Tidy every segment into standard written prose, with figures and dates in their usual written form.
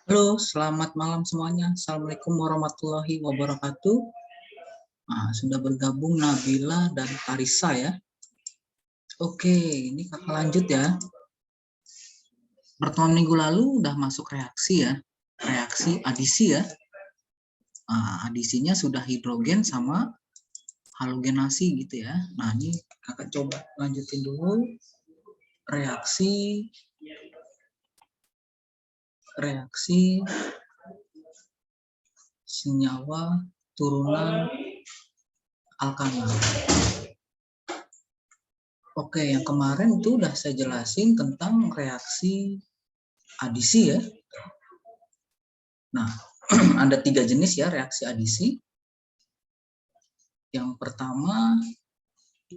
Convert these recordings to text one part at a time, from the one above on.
Halo, selamat malam semuanya. Assalamualaikum warahmatullahi wabarakatuh. Nah, sudah bergabung Nabila dan Parisa ya. Oke, ini kakak lanjut ya. Pertemuan minggu lalu udah masuk reaksi ya. Reaksi adisi ya. Nah, adisinya sudah hidrogen sama halogenasi gitu ya. Nah, ini kakak coba lanjutin dulu. Reaksi senyawa turunan alkana. Oke, yang kemarin itu udah saya jelasin tentang reaksi adisi ya. Nah, ada 3 jenis ya reaksi adisi. Yang pertama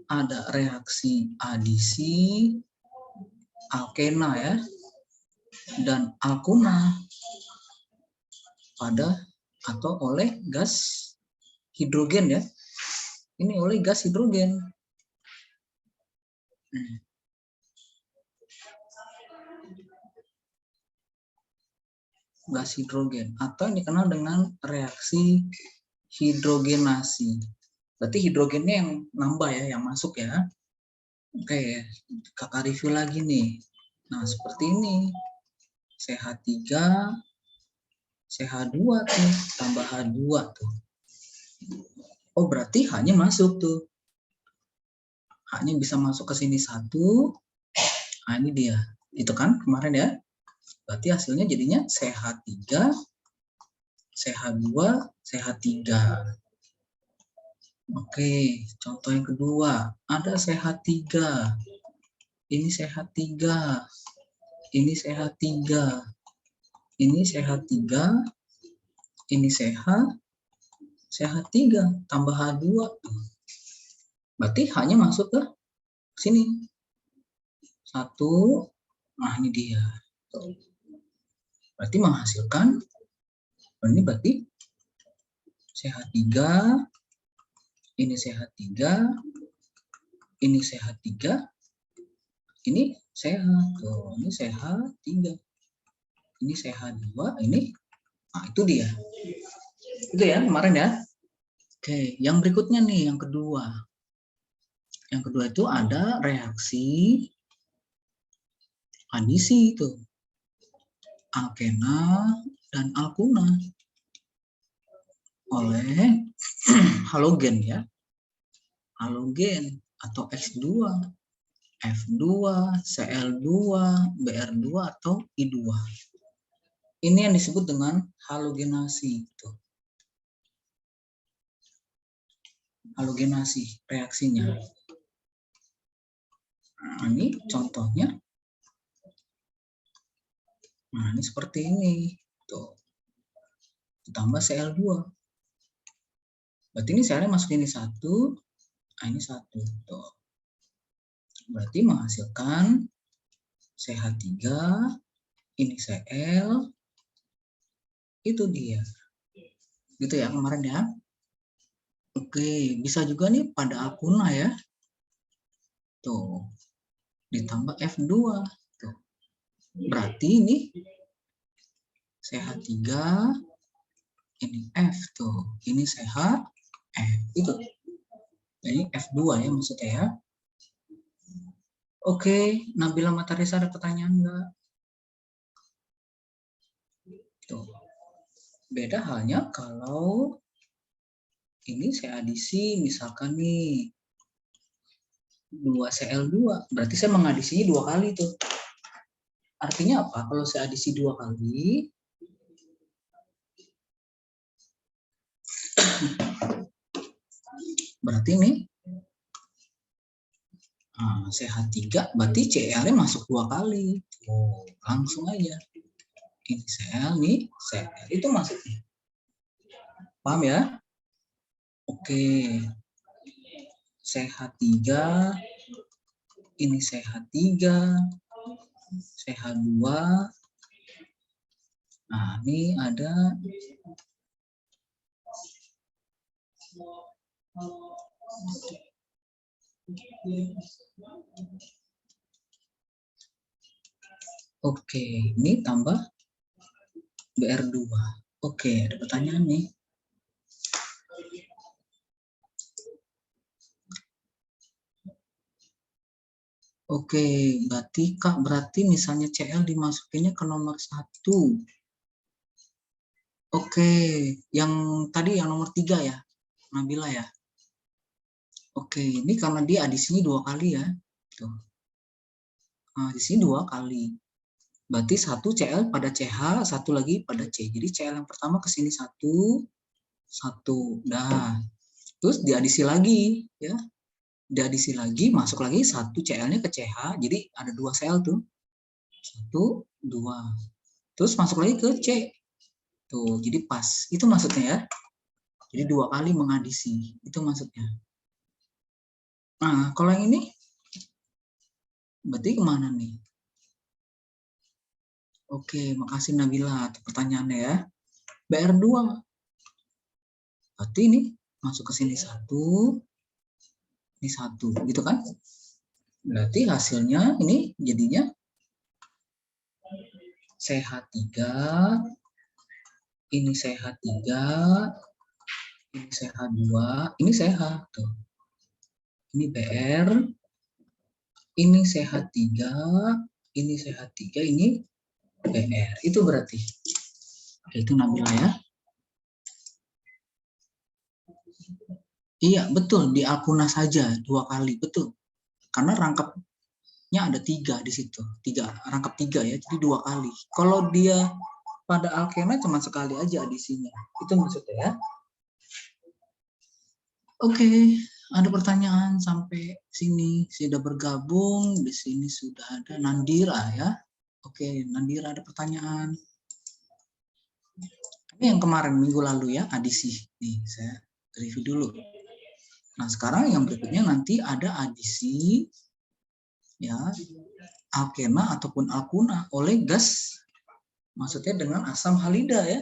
ada reaksi adisi alkena ya dan alkuna pada atau oleh gas hidrogen ya. Ini oleh gas hidrogen. Gas hidrogen atau yang dikenal dengan reaksi hidrogenasi. Berarti hidrogennya yang nambah ya, yang masuk ya. Oke, kakak review lagi nih. Nah, seperti ini. CH3, CH2 tuh, tambah H2 tuh. Oh, berarti H-nya masuk tuh. H-nya bisa masuk ke sini 1. Nah, ini dia. Itu kan kemarin ya. Berarti hasilnya jadinya CH3, CH2, CH3. Oke, contoh yang kedua. Ada CH3. Ini CH3. Ini CH3. Ini CH3. Ini CH3 tambah H2. Berarti H-nya masuk ke sini. 1. Nah, ini dia. Berarti menghasilkan, ini berarti CH3, ini CH3, ini CH3, ini CH. Tuh, ini CH3. Ini CH2, ini. Nah, itu dia. Itu ya kemarin ya. Oke, yang berikutnya nih, yang kedua. Yang kedua itu ada reaksi adisi itu. Alkena dan alkuna oleh halogen ya. Halogen atau X2, F2, Cl2, Br2 atau I2. Ini yang disebut dengan halogenasi itu. Halogenasi reaksinya. Nah, ini contohnya. Nah, ini seperti ini. Tuh. Ditambah Cl2. Berarti ini Cl-nya masuk ini 1. Nah, ini 1. Tuh. Berarti menghasilkan CH3, ini Cl, itu dia. Gitu ya kemarin ya. Oke, bisa juga nih pada alkuna ya. Tuh. Ditambah F2. Tuh. Berarti ini CH3, ini F tuh. Ini CH, F. Itu. Jadi F2 ya maksudnya ya. Oke, Nabila Matarisa ada pertanyaan enggak? Tuh. Beda halnya kalau ini saya adisi misalkan nih 2Cl2, berarti saya mengadisinya 2 kali tuh. Artinya apa? Kalau saya adisi 2 kali, berarti ini CH3, berarti Cl-nya masuk 2 kali. Oh, langsung aja. Ini Cl, nih Cl. Itu masuknya. Paham ya? Oke. CH3, ini CH3, CH2. Nah, ini ada oke, ini tambah BR2. Oke, ada pertanyaan nih. Oke, berarti misalnya CL dimasukinnya ke nomor 1. Oke, yang tadi yang nomor 3 ya, Nabila ya. Oke, ini karena dia adisinya 2 kali ya. Tuh. Nah, di sini 2 kali. Berarti 1 CL pada CH, 1 lagi pada C. Jadi CL yang pertama ke sini 1, 1. Nah, terus diadisi lagi ya. Diadisi lagi, masuk lagi 1 CL-nya ke CH. Jadi ada 2 CL tuh. 1, 2. Terus masuk lagi ke C. Tuh, jadi pas. Itu maksudnya ya. Jadi 2 kali mengadisi. Itu maksudnya. Nah, kalau yang ini berarti kemana nih? Oke, makasih Nabila atas pertanyaannya ya. BR2. Berarti ini masuk ke sini 1, ini 1, gitu kan? Berarti hasilnya ini jadinya CH3, ini CH3, ini CH2, ini CH. Tuh. Ini BR, ini CH3, ini CH3, ini BR. Itu berarti. Itu Nabila ya. Iya, betul. Di Alkuna saja 2 kali. Betul. Karena rangkapnya ada 3 di situ. Rangkap 3 ya. Jadi 2 kali. Kalau dia pada alkena cuma sekali aja adisinya. Itu maksudnya ya. Oke, ada pertanyaan sampai sini. Sudah bergabung. Di sini sudah ada Nandira ya. Oke, Nandira ada pertanyaan. Ini yang kemarin minggu lalu ya, adisi. Nih, saya review dulu. Nah, sekarang yang berikutnya nanti ada adisi ya, alkena ataupun alkuna oleh gas. Maksudnya dengan asam halida ya.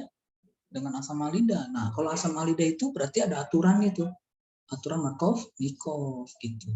Dengan asam halida. Nah, kalau asam halida itu berarti ada aturan itu. Aturan Markov-Nikov gitu.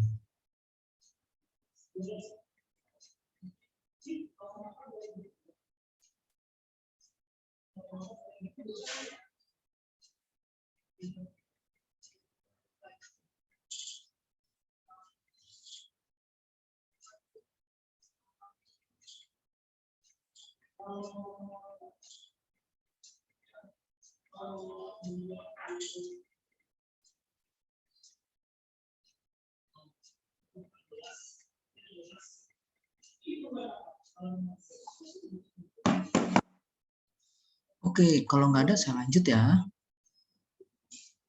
Oke, kalau nggak ada saya lanjut ya.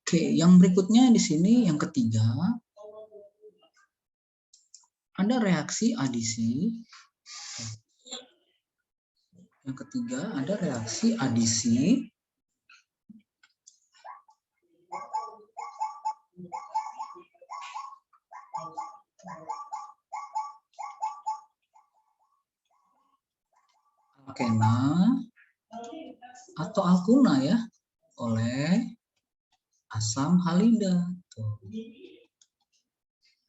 Oke, yang berikutnya di sini yang ketiga ada reaksi adisi. Yang ketiga ada reaksi adisi alkena atau alkuna ya oleh asam halida tuh.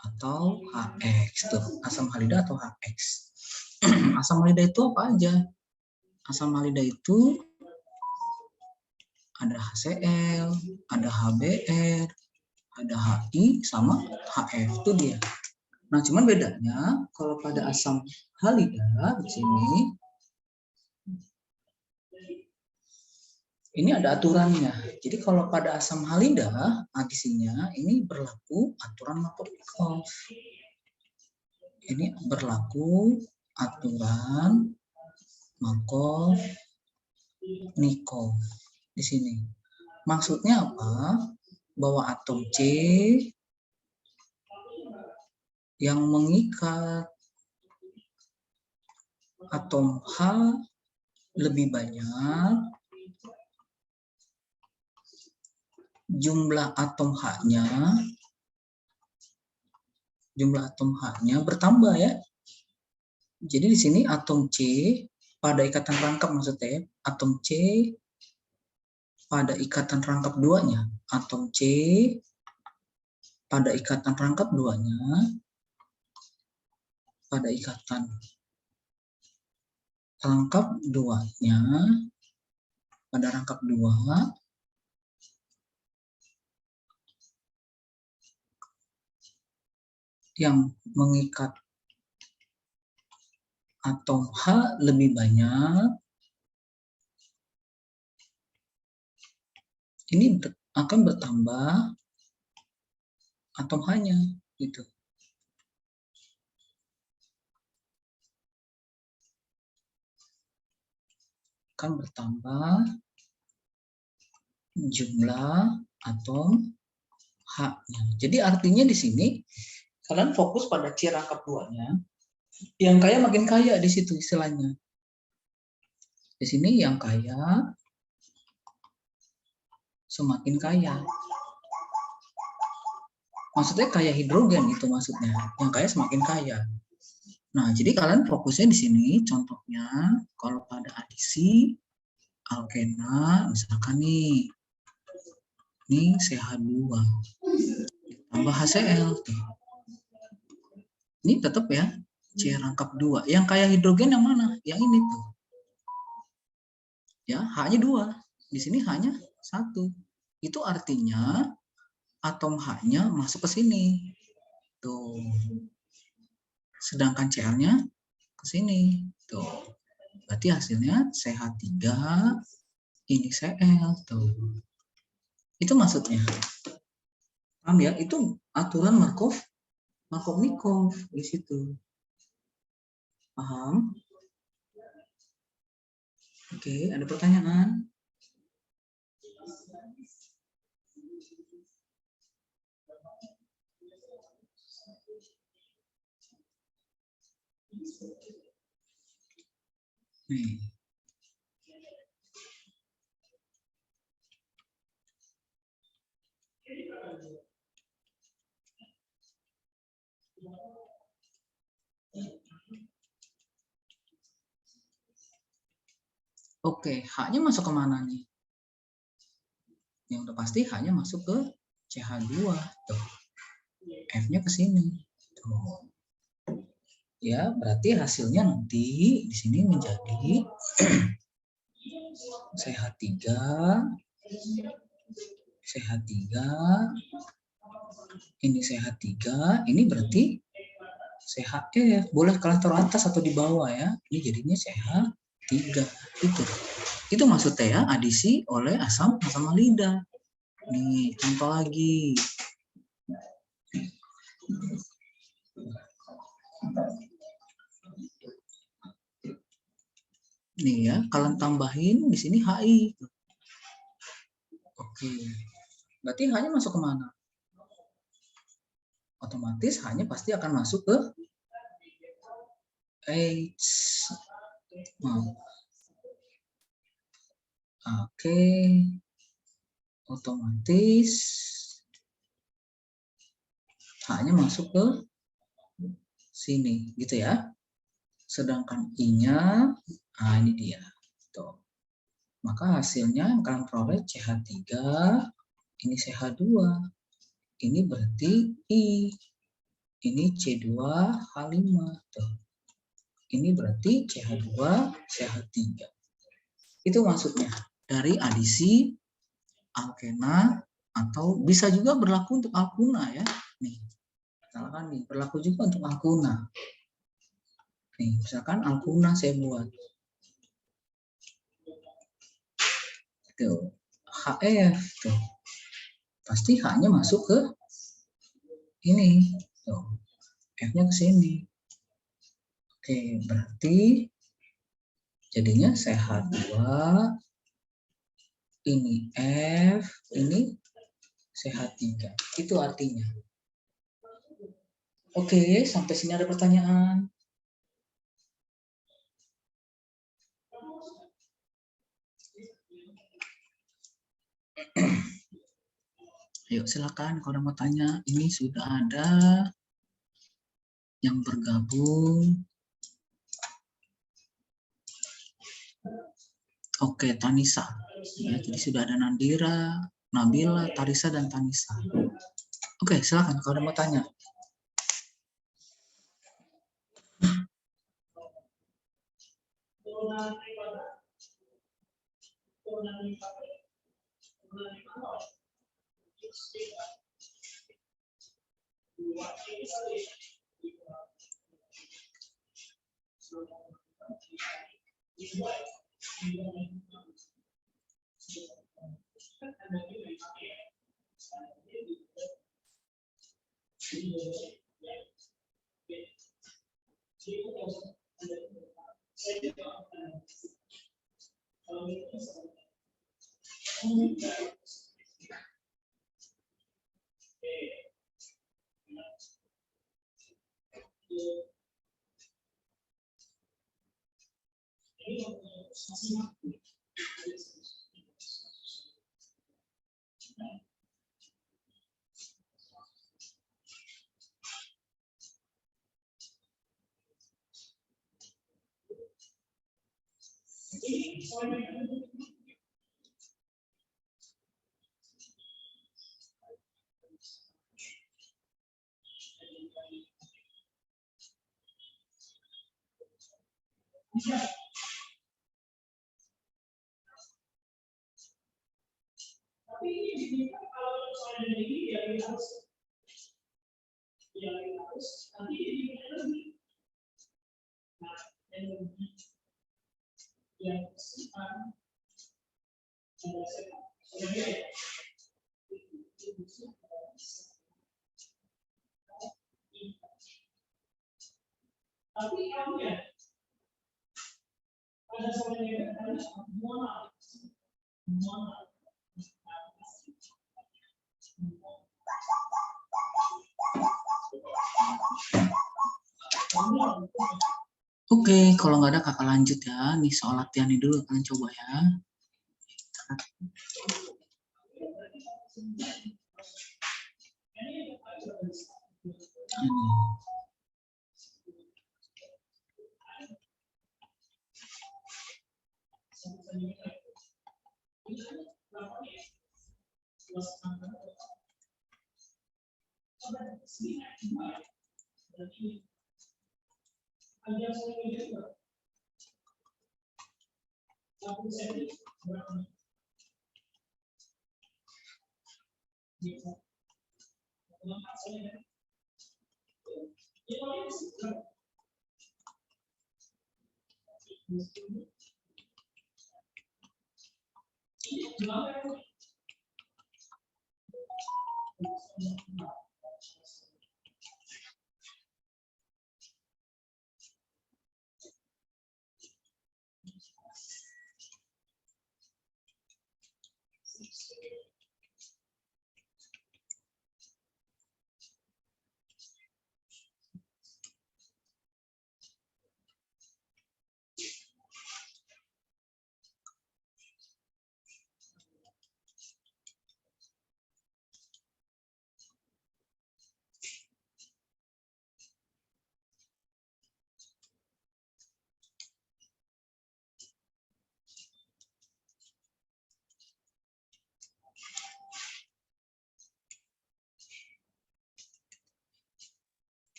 Atau HX tuh, asam halida atau HX. Asam halida itu apa aja? Asam halida itu ada HCl, ada HBr, ada HI sama HF itu dia. Nah, cuman bedanya kalau pada asam halida di sini ini ada aturannya. Jadi kalau pada asam halida adisinya ini berlaku aturan Markov-Nikov. Ini berlaku aturan Markov-Nikov di sini. Maksudnya apa? Bahwa atom C yang mengikat atom H lebih banyak, jumlah atom H-nya bertambah ya. Jadi di sini atom C pada ikatan rangkap maksudnya, atom C pada ikatan rangkap duanya, atom C pada ikatan rangkap duanya, pada ikatan rangkap duanya pada rangkap 2 yang mengikat atom H lebih banyak, ini akan bertambah atom H-nya gitu. Akan bertambah jumlah atom H-nya. Jadi artinya di sini kalian fokus pada C rangkap 2-nya. Yang kaya makin kaya di situ istilahnya. Di sini yang kaya semakin kaya. Maksudnya kaya hidrogen itu maksudnya. Yang kaya semakin kaya. Nah, jadi kalian fokusnya di sini contohnya kalau pada adisi alkena misalkan nih. Ini CH2 tambah HCl tuh. Ini tetap ya C rangkap 2. Yang kaya hidrogen yang mana? Yang ini tuh. Ya, H-nya 2. Di sini H-nya 1. Itu artinya atom H-nya masuk ke sini. Tuh. Sedangkan Cl-nya ke sini. Tuh. Berarti hasilnya CH3 ini Cl tuh. Itu maksudnya. Paham ya? Itu aturan Markov-Nikov di situ. Paham? Oke, ada pertanyaan? Nih. Oke, H-nya masuk ke mana nih? Yang udah pasti H-nya masuk ke CH2. Tuh. F-nya ke sini. Tuh. Ya, berarti hasilnya nanti di sini menjadi CH3, CH3, ini CH3, ini berarti CHF. Boleh kalian taruh atas atau di bawah ya. Ini jadinya CH3. Itu maksudnya ya, adisi oleh asam halida. Nih, contoh lagi. Nih ya, kalian tambahin di sini HI. Oke. Berarti H-nya masuk ke mana? Otomatis H-nya pasti akan masuk ke H. Oke. Otomatis H-nya masuk ke sini, gitu ya. Sedangkan I-nya, nah ini dia. Tuh. Maka hasilnya yang kalian peroleh CH3, ini CH2. Ini berarti I. Ini C2H5. Tuh. Ini berarti CH2, CH3. Itu maksudnya dari adisi alkena atau bisa juga berlaku untuk alkuna ya. Nih, misalkan nih berlaku juga untuk alkuna. Nih, misalkan alkuna saya buat. Tuh, HF tuh. Pasti H-nya masuk ke ini. Tuh. F-nya ke sini. Oke, berarti jadinya CH2 ini F, ini CH3. Itu artinya. Oke, sampai sini ada pertanyaan. Yuk silakan kalau mau tanya. Ini sudah ada yang bergabung. Oke, Tanisa. Ya, jadi sudah ada Nandira, Nabila, Tarisa, dan Tanisa. Oke, silakan kalau mau tanya. Oke, kalau nggak ada kakak lanjut ya. Nih soal latihan ini dulu, kalian coba ya. Ini.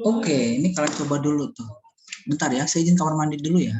Oke, ini kalian coba dulu tuh. Bentar ya, saya izin kamar mandi dulu ya.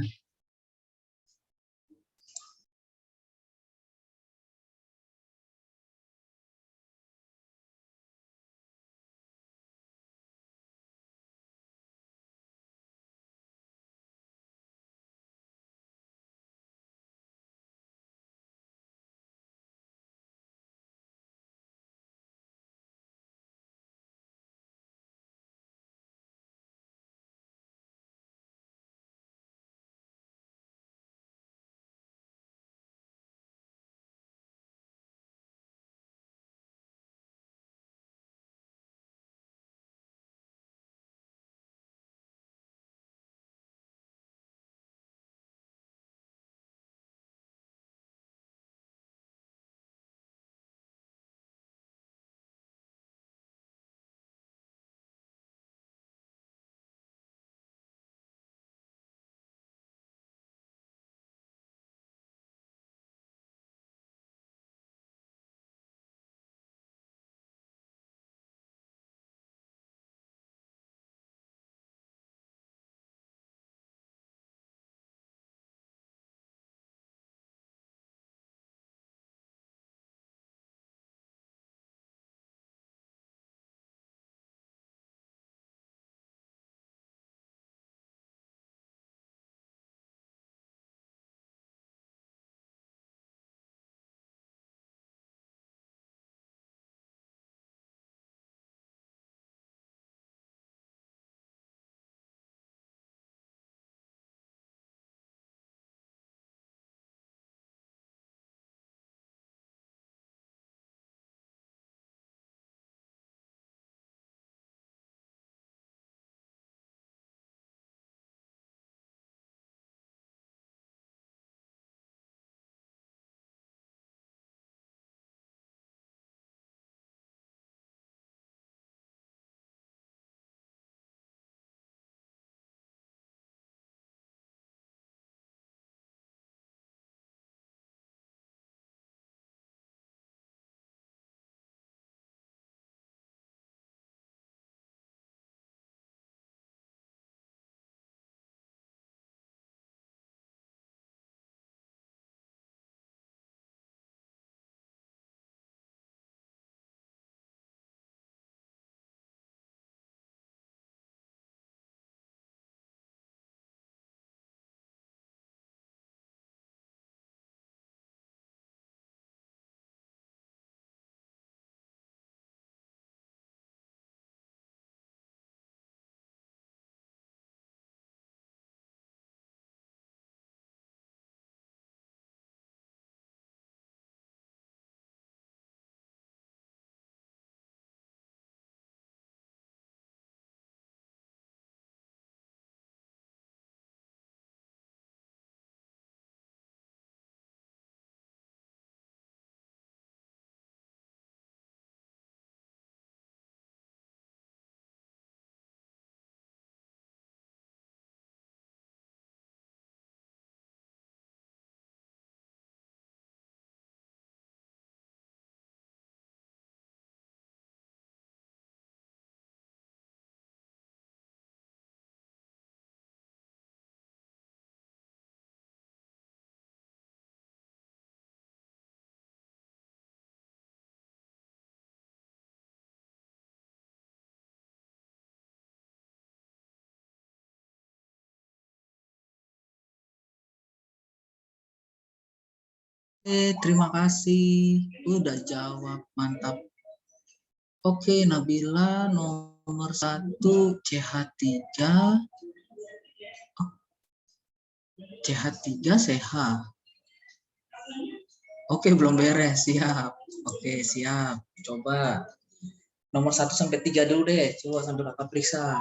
terima kasih. Udah jawab, mantap. Oke, Nabila nomor 1 CH3. CH3 CH. Oke, belum beres. Siap. Oke, siap. Coba. Nomor 1 sampai 3 dulu deh. Coba sambil kakak periksa.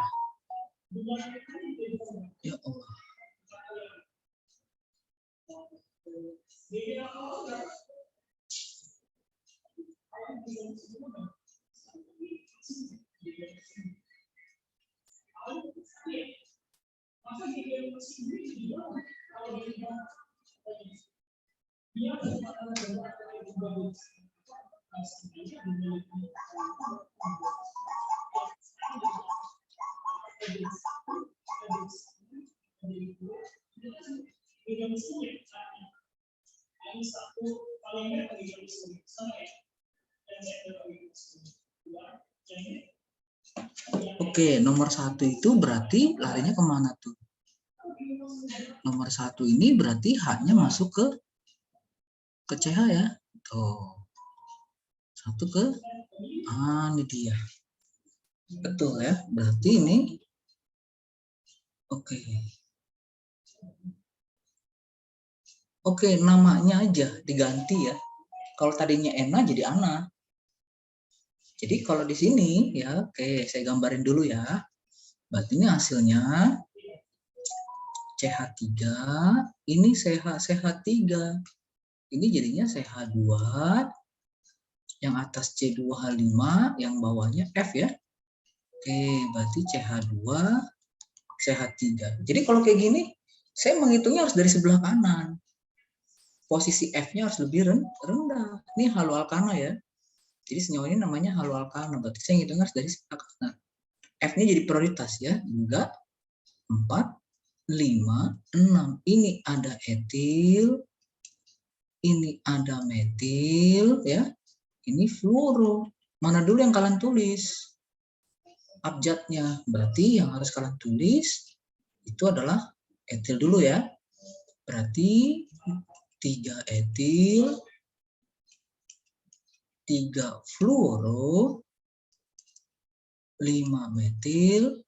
Ya Allah. Oke, nomor 1 itu berarti larinya kemana tuh? Nomor 1 ini berarti H-nya masuk ke CH ya. Tuh. 1 ke ini dia. Betul ya. Berarti ini oke. Oke, namanya aja diganti ya. Kalau tadinya Ena jadi Ana. Jadi kalau di sini ya, oke, saya gambarin dulu ya. Berarti ini hasilnya CH3, ini CH3. Ini jadinya CH2, yang atas C2H5, yang bawahnya F ya. Oke, berarti CH2, CH3. Jadi kalau kayak gini, saya menghitungnya harus dari sebelah kanan. Posisi F-nya harus lebih rendah. Ini haloalkana ya. Jadi senyawa ini namanya haloalkana. Berarti saya ngitungnya harus dari sebelah kanan. F-nya jadi prioritas ya. 3, 4, 5, 6. Ini ada etil. Ini ada metil ya. Ini fluoro. Mana dulu yang kalian tulis? Abjadnya. Berarti yang harus kalian tulis itu adalah etil dulu ya. Berarti 3 etil, 3 fluoro, 5 metil,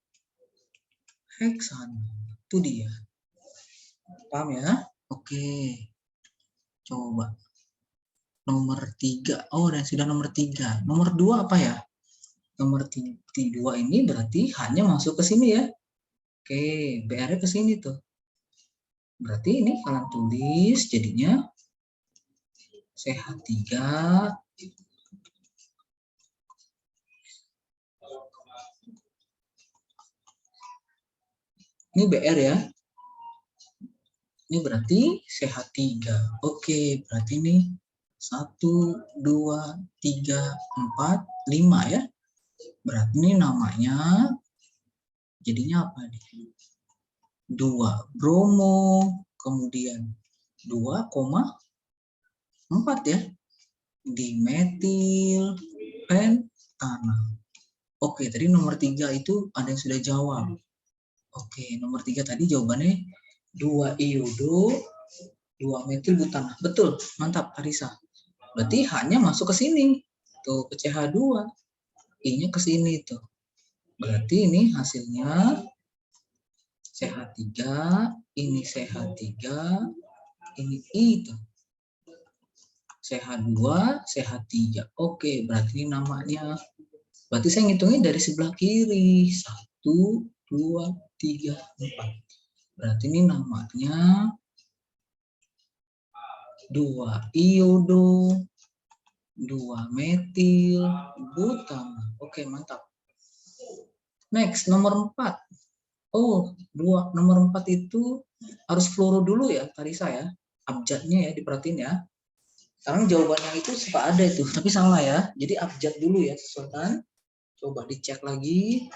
heksan. Itu dia. Paham ya? Oke. Coba. Nomor 3. Oh, dan sudah nomor 3. Nomor 2 apa ya? Nomor 2 ini berarti hanya masuk ke sini ya. Oke, BR-nya ke sini tuh. Berarti ini kalian tulis jadinya CH3 ini BR ya. Ini berarti CH3. Oke, berarti ini 1, 2, 3, 4, 5 ya. Berarti ini namanya jadinya apa nih? 2 bromo, kemudian 2,4 ya. Dimetil pentana. Oke, tadi nomor 3 itu ada yang sudah jawab. Oke, nomor 3 tadi jawabannya 2 iodo, 2 metil butana. Betul, mantap Arisa. Berarti H-nya masuk ke sini. Tuh, ke CH2. I-nya ke sini tuh. Berarti ini hasilnya CH3, ini CH3, ini I tuh. CH2, CH3. Oke, berarti ini namanya. Berarti saya ngitungnya dari sebelah kiri. 1, 2, 3, 4. Berarti ini namanya 2 iodo, 2 metil butana. Oke, mantap. Next, nomor 4. Oh, nomor 4 itu harus fluoro dulu ya, Tarisa ya. Abjadnya ya, diperhatiin ya. Sekarang jawabannya itu suka ada itu, tapi salah ya. Jadi abjad dulu ya, sesuaikan. Coba dicek lagi.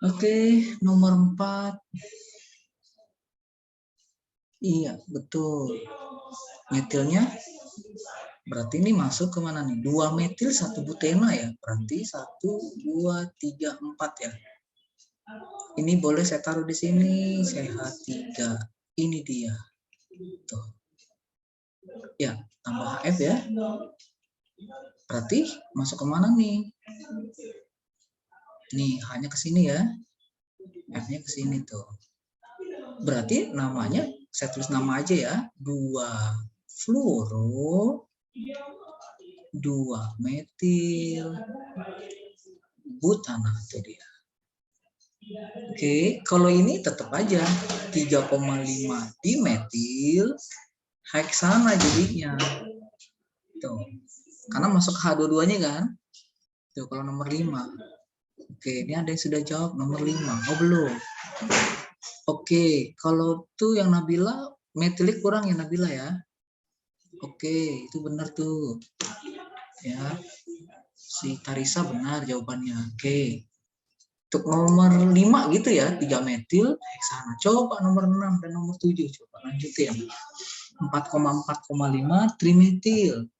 Oke, nomor 4. Iya, betul. Metilnya berarti ini masuk ke mana nih? 2 metil 1 butena ya. Berarti 1 2 3 4 ya. Ini boleh saya taruh di sini CH3. Ini dia. Tuh. Ya, tambah HF ya. Berarti masuk ke mana nih? Nih, hanya ke sini ya. F-nya ke sini tuh. Berarti namanya saya tulis nama aja ya. 2 fluoro, 2 metil butana itu dia. Oke, kalau ini tetap aja 3,5 dimetil heksana jadinya. Tuh. Karena masuk H22-nya kan? Tuh kalau nomor 5. Oke, ini ada yang sudah jawab nomor 5. Oh, belum. Oke, kalau tuh yang Nabila metilik kurang ya Nabila ya. Oke, itu benar tuh. Ya. Si Tarisa benar jawabannya. Oke. Untuk nomor 5 gitu ya, 3 metil heksana. Coba nomor 6 dan nomor 7 coba lanjutin. 4,4,5 trimetil.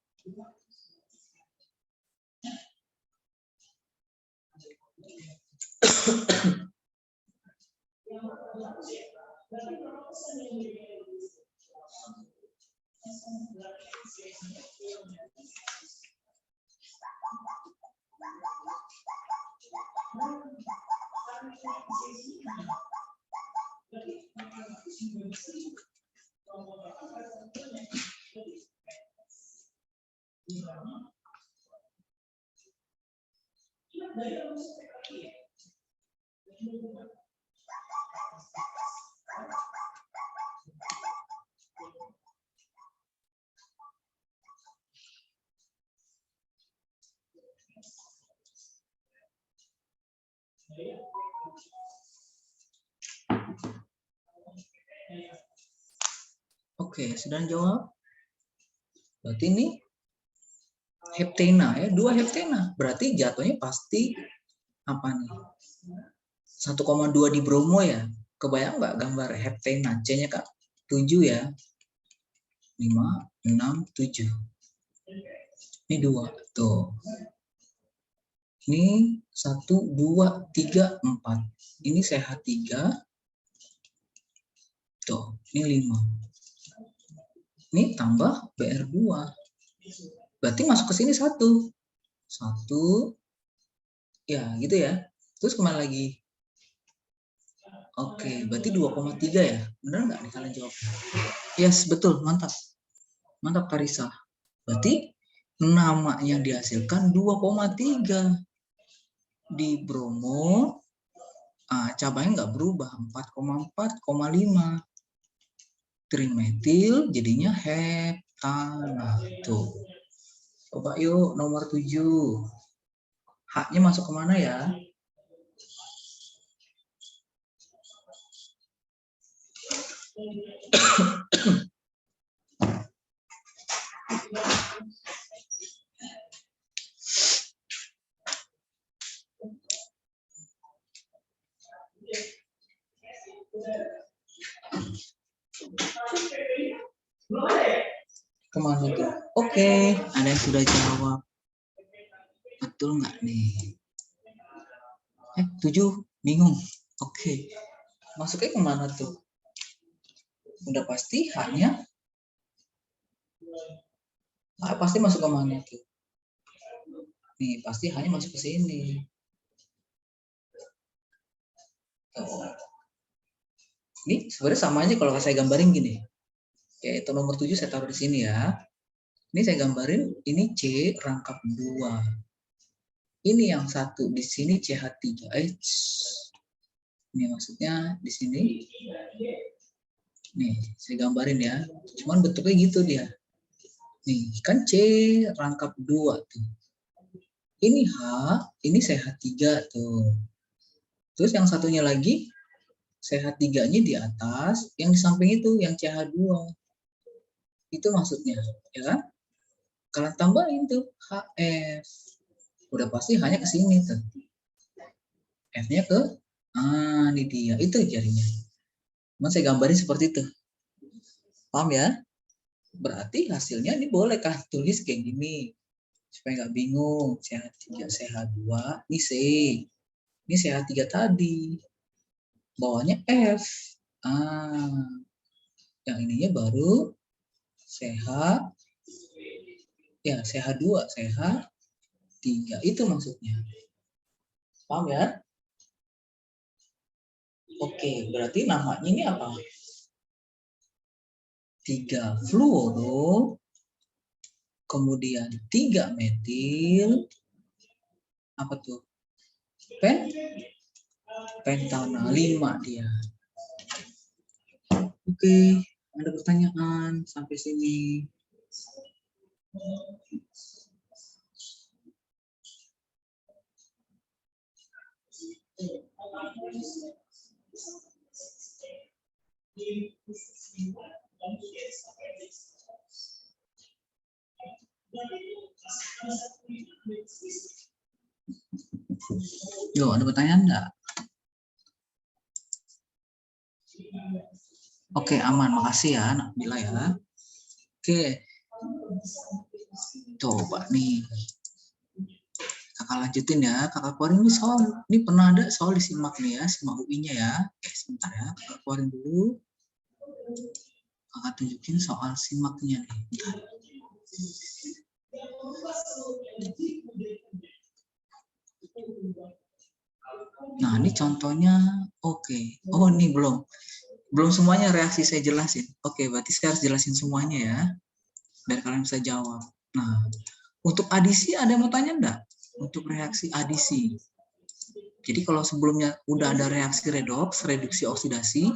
Oke, sudah jawab. Berarti ini heptena ya, 2 heptena. Berarti jatuhnya pasti apa nih? 1,2 di bromo ya. Kebayang nggak gambar heptena? C-nya Kak 7 ya. 5, 6, 7. Ini 2. Tuh. Ini 1, 2, 3, 4. Ini CH3. Tuh, ini 5. Ini tambah BR2. Berarti masuk ke sini 1. 1. Ya, gitu ya. Terus kemana lagi? Oke, berarti 2,3 ya. Benar nggak nih kalian jawab? Yes, betul. Mantap. Mantap, Karisa. Berarti nama yang dihasilkan 2,3. Di bromo, cabangnya nggak berubah. 4,4,5. Trimetil jadinya heptana. Tuh. Coba yuk nomor 7. H-nya masuk kemana ya? Kemana tuh? Oke, ada yang sudah jawab. Betul nggak nih? 7 bingung. Oke, masuknya kemana tuh? Udah pasti hanya pasti masuk kemana tuh? Nih pasti hanya masuk ke sini. Tuh. Ini sebenarnya sama aja kalau saya gambarin gini. Yaitu nomor 7 saya taruh di sini ya. Ini saya gambarin, ini C rangkap 2. Ini yang satu di sini CH3H. Ini maksudnya di sini Nih, saya gambarin ya. Cuman bentuknya gitu dia. Nih, kan C rangkap 2 tuh. Ini H, ini CH3 tuh. Terus yang satunya lagi, CH3-nya di atas, yang di samping itu, yang CH2. Itu maksudnya, ya kan? Kalian tambahin tuh, HF. Udah pasti hanya ke sini tuh. F-nya ke, ini dia. Itu jarinya. Cuman saya gambarin seperti itu. Paham ya? Berarti hasilnya ini boleh kah tulis kayak gini. Supaya nggak bingung. CH3, CH2, ini C. Ini CH3 tadi. Bawahnya F. Yang ininya baru CH, ya CH2, CH3. Itu maksudnya. Paham ya? Oke, berarti namanya ini apa? 3 fluoro, kemudian 3 metil, apa tuh? Pentana 5 dia. Oke, ada pertanyaan sampai sini? Yo, ada pertanyaan enggak? Oke, aman. Makasih ya, Nak Bila ya. Oke. Coba nih. Kakak lanjutin ya. Kakak keluarin ini soal. Ini pernah ada soal disimak nih ya. Simak UI-nya ya. Sebentar ya. Kakak keluarin dulu. Kakak tunjukin soal simaknya nih. Bentar. Nah, ini contohnya. Oke. Oh, ini belum semuanya reaksi saya jelasin. Oke, berarti saya harus jelasin semuanya ya. Biar kalian bisa jawab. Nah, untuk adisi ada yang mau tanya enggak? Untuk reaksi adisi. Jadi kalau sebelumnya udah ada reaksi redoks, reduksi oksidasi,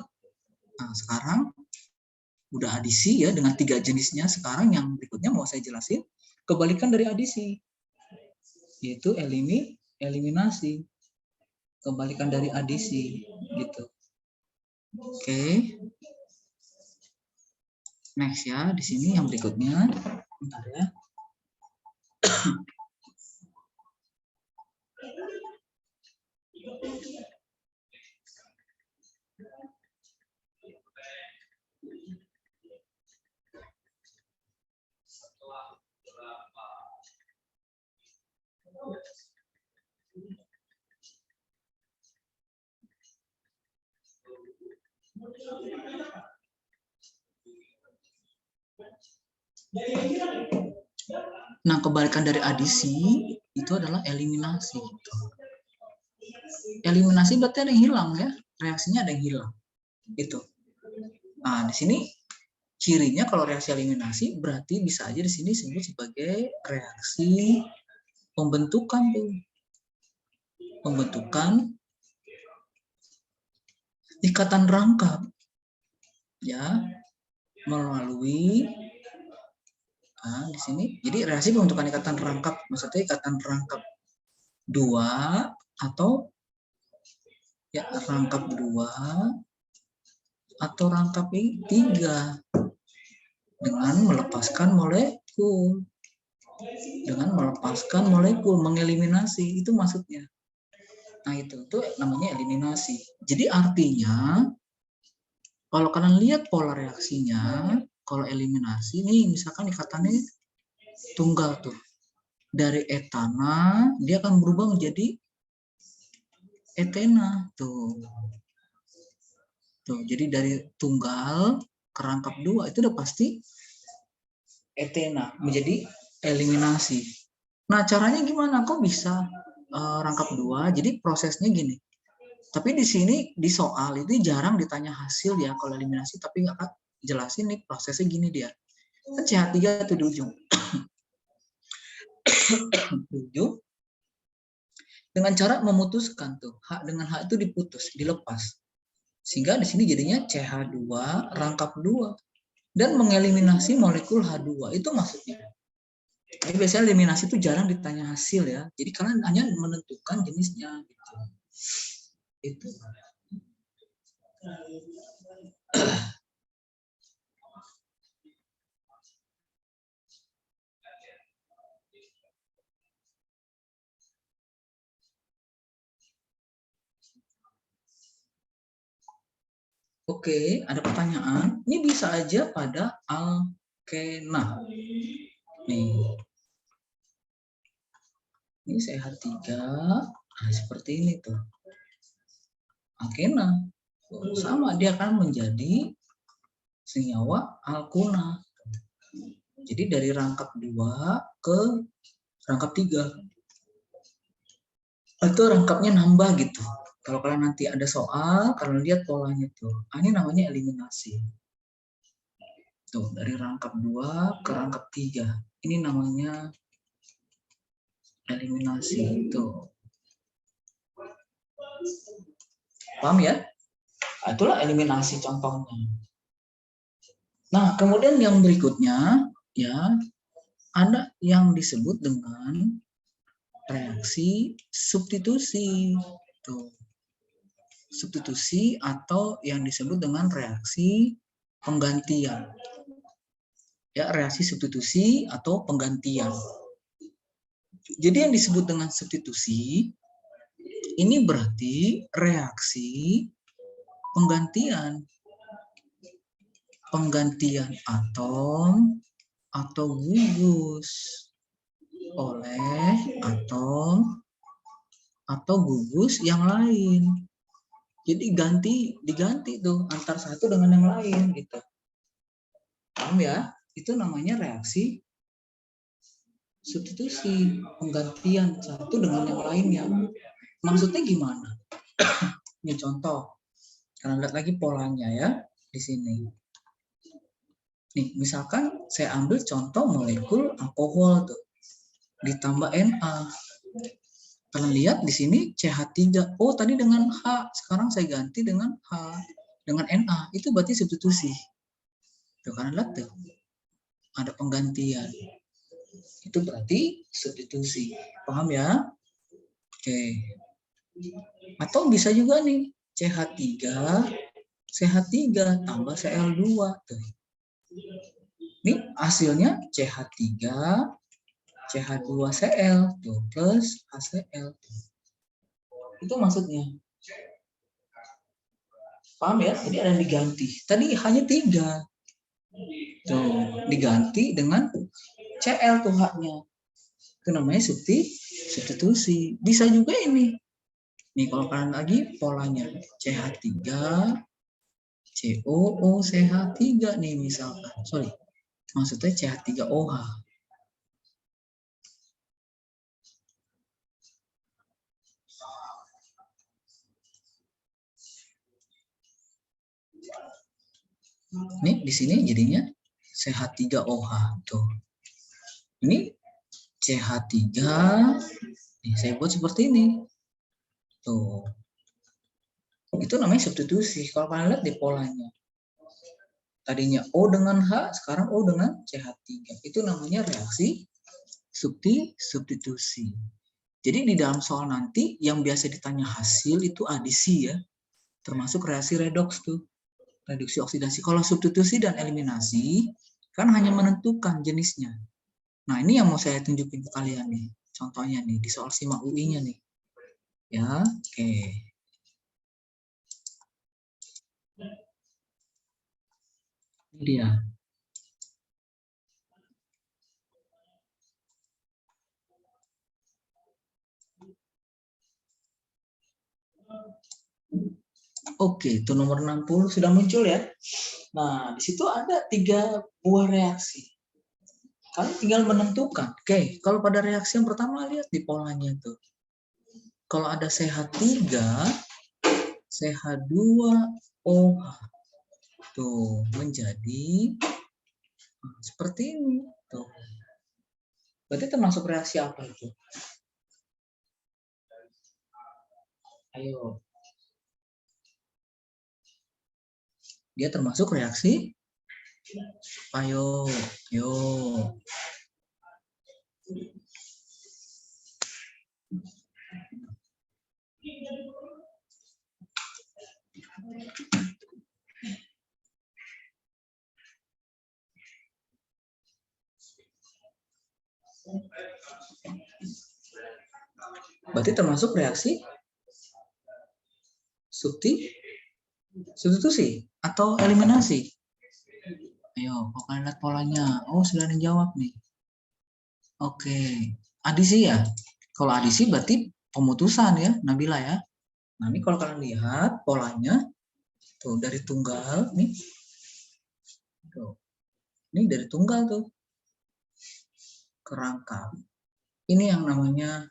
nah sekarang udah adisi ya dengan 3 jenisnya. Sekarang yang berikutnya mau saya jelasin kebalikan dari adisi, yaitu eliminasi. Kebalikan dari adisi gitu. Oke. Next ya, di sini yang berikutnya. Bentar ya. Nah, kebalikan dari adisi itu adalah eliminasi. Eliminasi berarti ada yang hilang ya, reaksinya ada yang hilang. Itu. Nah, di sini cirinya kalau reaksi eliminasi berarti bisa aja di sini disebut sebagai reaksi pembentukan tuh. Pembentukan ikatan rangkap ya melalui di sini. Jadi reaksi pembentukan ikatan rangkap maksudnya ikatan rangkap 2 atau ya rangkap 2 atau rangkap 3 dengan melepaskan molekul. Dengan melepaskan molekul, mengeliminasi, itu maksudnya. Nah, itu namanya eliminasi. Jadi artinya kalau kalian lihat pola reaksinya, kalau eliminasi nih misalkan ikatannya tunggal tuh. Dari etana dia akan berubah menjadi etena tuh. Tuh, jadi dari tunggal ke rangkap 2 itu udah pasti etena menjadi eliminasi. Nah, caranya gimana? Kok bisa rangkap 2? Jadi prosesnya gini. Tapi di sini di soal itu jarang ditanya hasil ya kalau eliminasi, tapi nggak jelasin nih prosesnya gini dia. Kan CH3 tuh di ujung. Di ujung dengan cara memutuskan tuh H dengan H itu diputus, dilepas. Sehingga di sini jadinya CH2 rangkap 2 dan mengeliminasi molekul H2. Itu maksudnya. Jadi biasanya eliminasi itu jarang ditanya hasil ya. Jadi kalian hanya menentukan jenisnya gitu. Itu. Oke, ada pertanyaan. Ini bisa aja pada alkena. Nih. Ini CH3. Nah, seperti ini tuh. Alkena. Sama, dia akan menjadi senyawa alkuna. Jadi dari rangkap 2 ke rangkap 3. Atau rangkapnya nambah gitu. Kalau kalian nanti ada soal, kalian lihat polanya tuh. Ini namanya eliminasi. Tuh, dari rangkap 2 ke rangkap 3. Ini namanya eliminasi. Tuh. Paham ya? Nah, itulah eliminasi contohnya. Nah, kemudian yang berikutnya, ya, ada yang disebut dengan reaksi substitusi. Tuh. Substitusi atau yang disebut dengan reaksi penggantian. Ya, reaksi substitusi atau penggantian. Jadi yang disebut dengan substitusi ini berarti reaksi penggantian. Penggantian atom atau gugus oleh atom atau gugus yang lain. Jadi diganti tuh antar satu dengan yang lain gitu. Paham ya? Itu namanya reaksi substitusi, penggantian satu dengan yang lainnya. Maksudnya gimana? Ini contoh. Kalian lihat lagi polanya ya di sini. Nih, misalkan saya ambil contoh molekul alkohol tuh. Ditambah Na. Kalian lihat di sini CH3. Oh, tadi dengan H, sekarang saya ganti dengan H, dengan Na. Itu berarti substitusi. Tuh, kalian lihat tuh. Ada penggantian. Itu berarti substitusi. Paham ya? Oke. Atau bisa juga nih CH3 tambah Cl2 tuh. Ini hasilnya CH3 CH2Cl tuh plus HCl tuh. Itu maksudnya. Paham ya? Jadi ada yang diganti. Tadi hanya 3. Tuh, diganti dengan Cl tuh haknya. Itu namanya substitusi. Bisa juga ini. Nih kalau kalian lagi polanya CH3 COOCH3 nih misalkan. Sorry. Maksudnya CH3OH. Nih di sini jadinya CH3OH tuh. Ini CH3 nih saya buat seperti ini. Tuh. Itu namanya substitusi. Kalau kalian lihat di polanya. Tadinya O dengan H, sekarang O dengan CH3. Itu namanya reaksi substitusi. Jadi di dalam soal nanti yang biasa ditanya hasil itu adisi ya. Termasuk reaksi redoks tuh. Reduksi oksidasi. Kalau substitusi dan eliminasi kan hanya menentukan jenisnya. Nah, ini yang mau saya tunjukin ke kalian nih. Contohnya nih di soal simak UI-nya nih. Ya, oke. Ini dia. Oke, itu nomor 60 sudah muncul ya. Nah, di situ ada 3 buah reaksi. Kalian tinggal menentukan. Oke, kalau pada reaksi yang pertama lihat di polanya tuh. Kalau ada CH3, CH2OH. Tuh, menjadi seperti ini. Tuh. Berarti termasuk reaksi apa itu? Ayo. Dia termasuk reaksi Ayo. Berarti termasuk reaksi substitusi atau eliminasi. Ayo, kok kalian lihat polanya? Oh, sudah dijawab nih. Oke, adisi ya. Kalau adisi berarti pemutusan ya, Nabila ya. Nah, ini kalau kalian lihat polanya, tuh dari tunggal nih. Tuh. Ini dari tunggal tuh ke rangkap. Ini yang namanya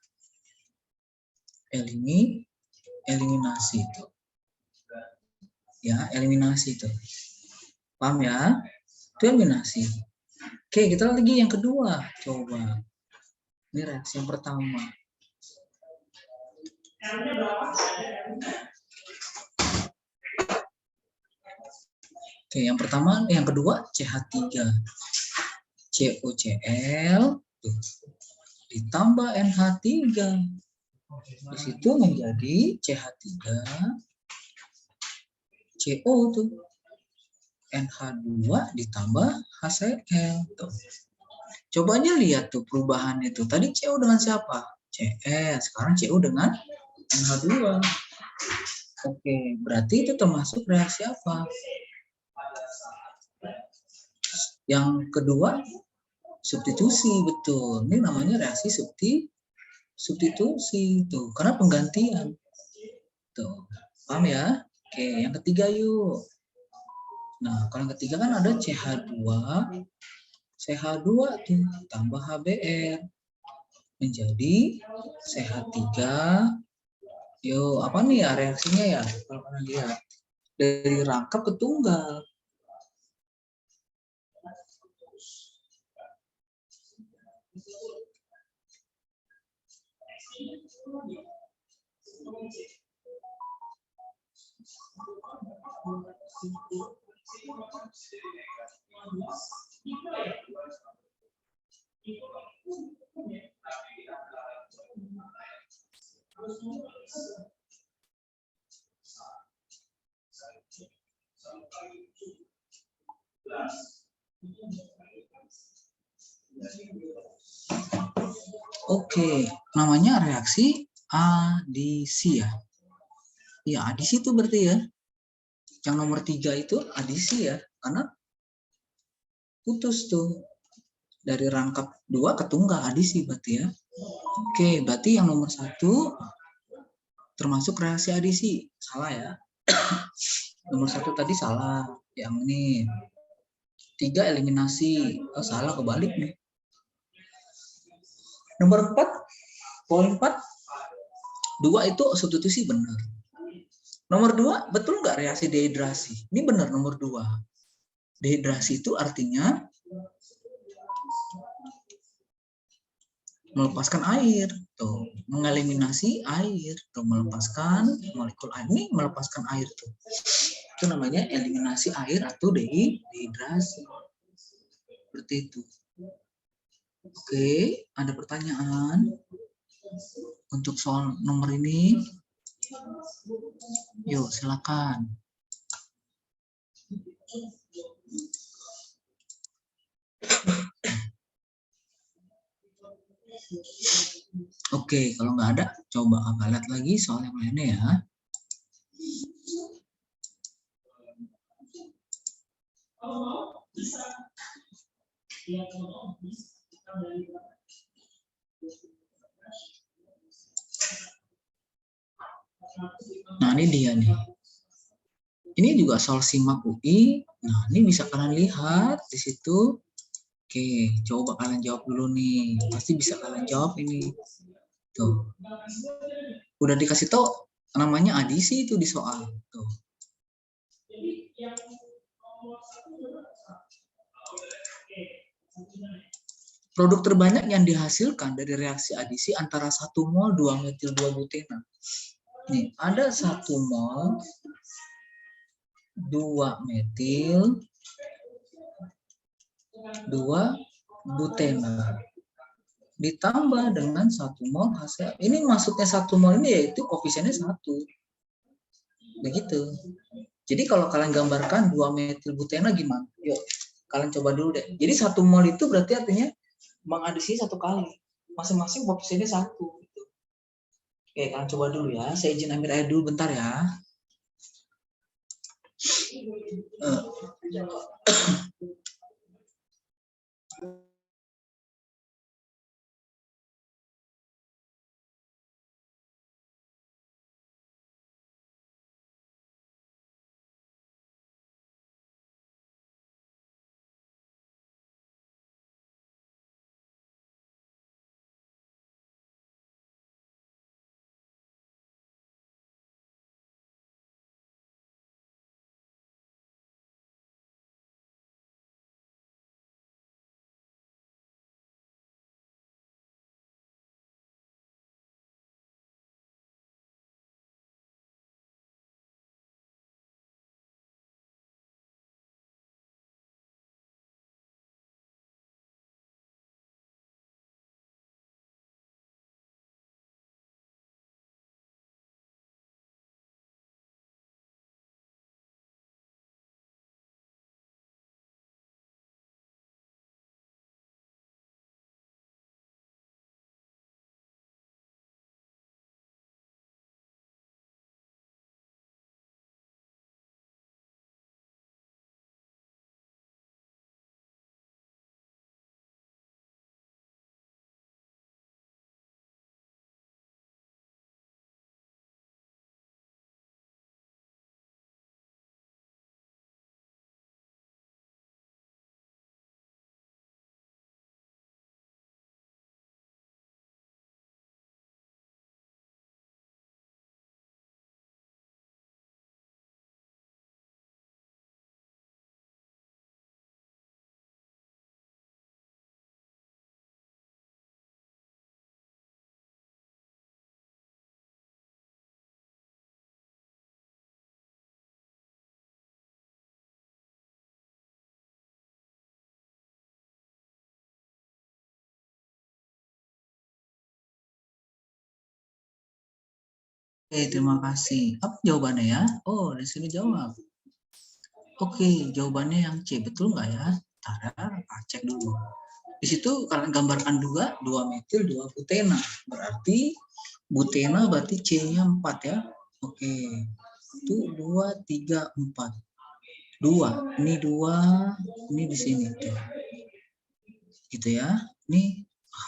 eliminasi itu. Ya, eliminasi itu. Paham ya? Itu eliminasi. Oke, kita lagi yang kedua. Coba. Ini reaksi yang pertama. Oke, yang pertama, yang kedua CH3. COCl ditambah NH3. Di situ menjadi CH3 CO tuh. NH2 ditambah HCl tuh. Coba aja lihat tuh perubahan itu. Tadi CO dengan siapa? Cl. Sekarang CO dengan NH2. Oke, berarti itu termasuk reaksi apa? Yang kedua, substitusi, betul. Ini namanya reaksi substitusi tuh, karena penggantian. Tuh, paham ya? Oke, yang ketiga yuk. Nah, kalau yang ketiga kan ada CH2 tuh tambah HBr menjadi CH3. Yo, apa nih ya reaksinya ya? Kalau kalian lihat dari rangkap ke tunggal. Oke, namanya reaksi adisi ya. Iya, adisi itu berarti ya. Yang nomor 3 itu adisi ya, karena putus tuh dari rangkap 2 ke tunggal, adisi berarti ya. Oke, berarti yang nomor 1 termasuk reaksi adisi. Salah ya. Nomor 1 tadi salah. Yang ini 3 eliminasi. Oh, salah, kebalik nih. Nomor 4, poin 4, 2 itu substitusi benar. Nomor 2, betul nggak reaksi dehidrasi? Ini benar nomor 2. Dehidrasi itu artinya melepaskan air, tuh, mengeliminasi air, tuh, melepaskan molekul air. Ini melepaskan air tuh. Itu namanya eliminasi air atau dehidrasi. Seperti itu. Oke, ada pertanyaan untuk soal nomor ini? Yuk, silakan. Oke, kalau nggak ada, coba Abah lihat lagi soal yang lainnya ya. Nah, ini dia nih. Ini juga soal SIMAK UI. Nah, ini bisa kalian lihat di situ. Oke, coba kalian jawab dulu nih. Pasti bisa kalian jawab ini. Tuh. Udah dikasih tahu namanya adisi itu di soal. Tuh. Produk terbanyak yang dihasilkan dari reaksi adisi antara 1 mol 2 metil 2 butena. Nih, ada 1 mol 2 metil 2 butena ditambah dengan 1 mol HCl. Ini masuknya 1 mol ini yaitu koefisiennya 1. Begitu. Jadi kalau kalian gambarkan 2 metil butena gimana? Yuk, kalian coba dulu deh. Jadi 1 mol itu berarti artinya mengadisi 1 kali. Masing-masing koefisiennya 1. Oke, kalian coba dulu ya. Saya izin ambil air dulu bentar ya. Oke, terima kasih. Apa jawabannya ya? Oh, di sini jawab. Oke, jawabannya yang C. Betul nggak ya? Tada, cek dulu. Di situ kalian gambarkan 2 metil, 2 butena. Berarti butena berarti C-nya 4 ya. Oke. Itu 2, 3, 4. 2. Ini 2, ini di sini tuh. Gitu ya. Ini H,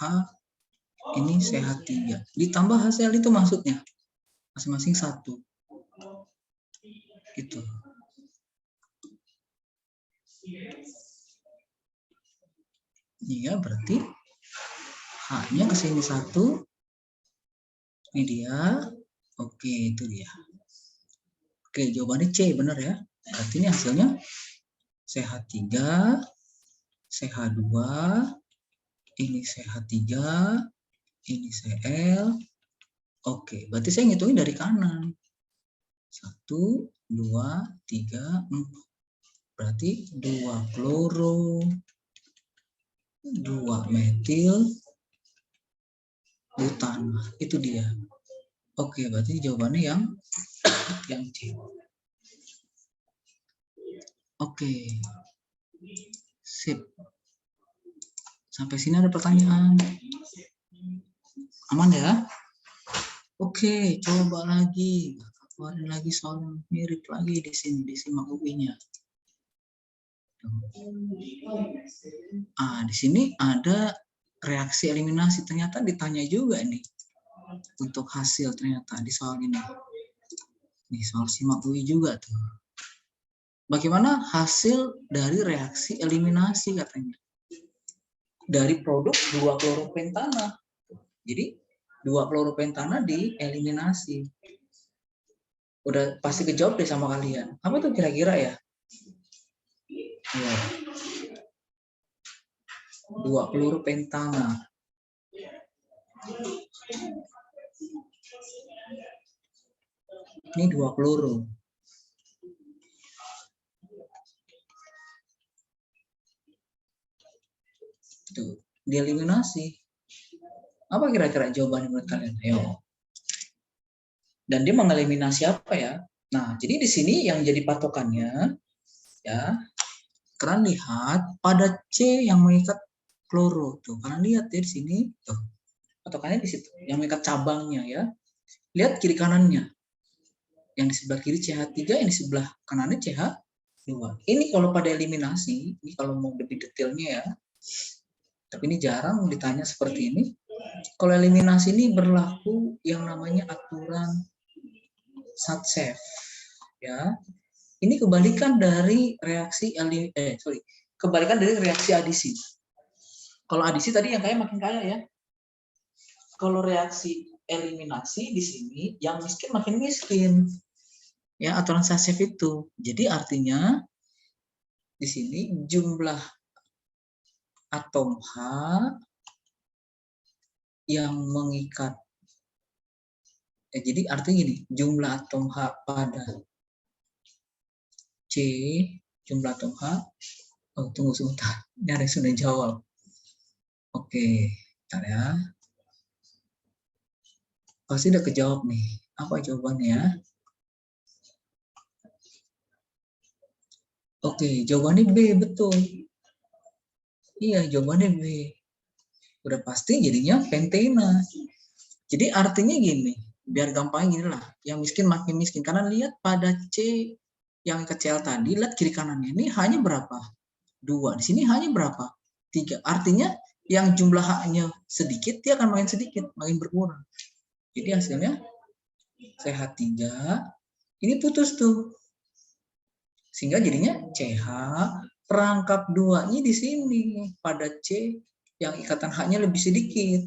ini CH3. Ditambah HCl itu maksudnya. Masing-masing 1. Gitu. Iya, berarti H-nya ke sini 1. Ini dia. Oke, itu dia. Oke, jawabannya C, benar ya. Berarti ini hasilnya CH3, CH2, ini CH3, ini Cl. Oke, berarti saya ngitungin dari kanan. 1, 2, 3, 4. Berarti 2 kloro, 2 metil, butana. Itu dia. Oke, berarti jawabannya yang C. Oke. Sip. Sampai sini ada pertanyaan? Aman ya? Oke, coba lagi. Keluarin lagi soal yang mirip lagi di sini, disimak UI-nya. Di sini ada reaksi eliminasi. Ternyata ditanya juga nih untuk hasil ternyata di soal ini. Nih soal simak UI juga tuh. Bagaimana hasil dari reaksi eliminasi katanya? Dari produk 2 kloropentana. Jadi 2 kloropentana dieliminasi. Udah pasti kejawab deh sama kalian. Apa tuh kira-kira ya? Ya. 2 kloropentana. Ini 2 kloro. Tuh, dieliminasi. Apa kira-kira jawabannya menurut kalian? Ayo. Dan dia mengeliminasi apa ya? Nah, jadi di sini yang jadi patokannya, ya, kalian lihat pada C yang mengikat kloro. Tuh, kalian lihat ya di sini. Tuh, patokannya di situ. Yang mengikat cabangnya ya. Lihat kiri kanannya. Yang di sebelah kiri CH3, yang di sebelah kanannya CH2. Ini kalau pada eliminasi, ini kalau mau lebih detailnya ya. Tapi ini jarang ditanya seperti ini. Kalau eliminasi ini berlaku yang namanya aturan Satsev. Ya. Ini kebalikan dari reaksi kebalikan dari reaksi adisi. Kalau adisi tadi yang kaya makin kaya ya. Kalau reaksi eliminasi di sini yang miskin makin miskin. Ya, aturan Satsev itu. Jadi artinya di sini jumlah atom H yang mengikat. Jadi artinya gini, jumlah atom H pada C, jumlah atom H. Oh, tunggu sebentar. Ini ada yang sudah jawab. Oke, bentar ya. Pasti udah kejawab nih. Apa jawabannya? Oke, jawabannya B, betul. Iya, jawabannya B. Udah pasti jadinya pentena. Jadi artinya gini, biar gampang gini lah. Yang miskin makin miskin. Karena lihat pada C yang kecil tadi, lihat kiri kanannya. Ini hanya berapa? 2. Di sini hanya berapa? 3. Artinya yang jumlah H-nya sedikit, dia akan makin sedikit, makin berkurang. Jadi hasilnya CH3, ini putus tuh. Sehingga jadinya CH, perangkap 2-nya di sini. Pada C, yang ikatan H-nya lebih sedikit.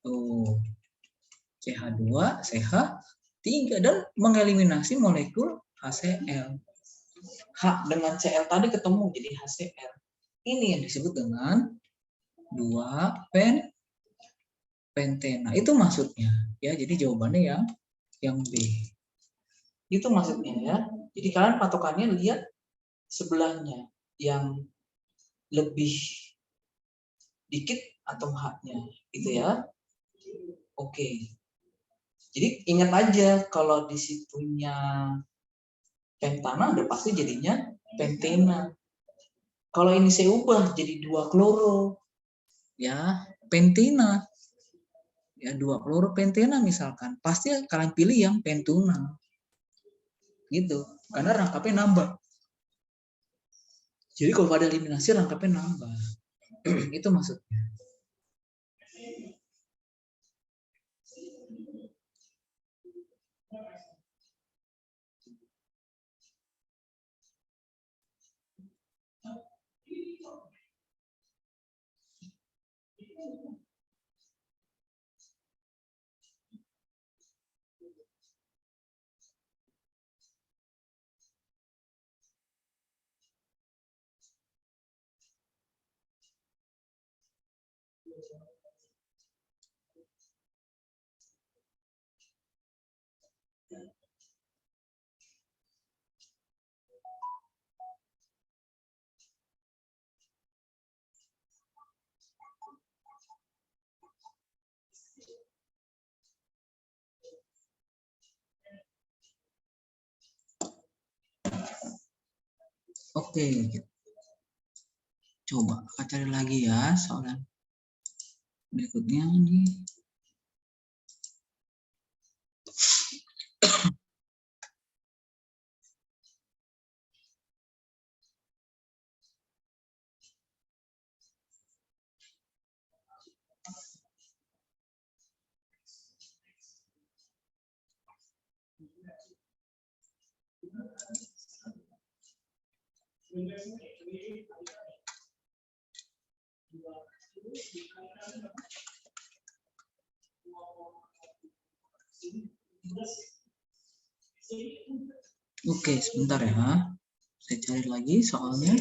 Tuh. CH2, CH3. Dan mengeliminasi molekul HCl. H dengan Cl tadi ketemu jadi HCl. Ini yang disebut dengan 2 pentena. Itu maksudnya. Ya, jadi jawabannya yang B. Itu maksudnya ya. Jadi kalian patokannya lihat sebelahnya yang lebih dikit atom H-nya, gitu ya. Oke. Jadi ingat aja kalau di situnya pentana udah pasti jadinya pentena. Kalau ini saya ubah jadi 2 kloro, ya pentena. Ya 2 kloro pentena misalkan, pasti kalian pilih yang pentuna. Gitu. Karena rangkapnya nambah. Jadi kalau pada eliminasi rangkapnya nambah. Itu maksudnya. Oke, coba kita cari lagi ya soalan berikutnya nih. Oke, sebentar ya. Saya cari lagi soalnya.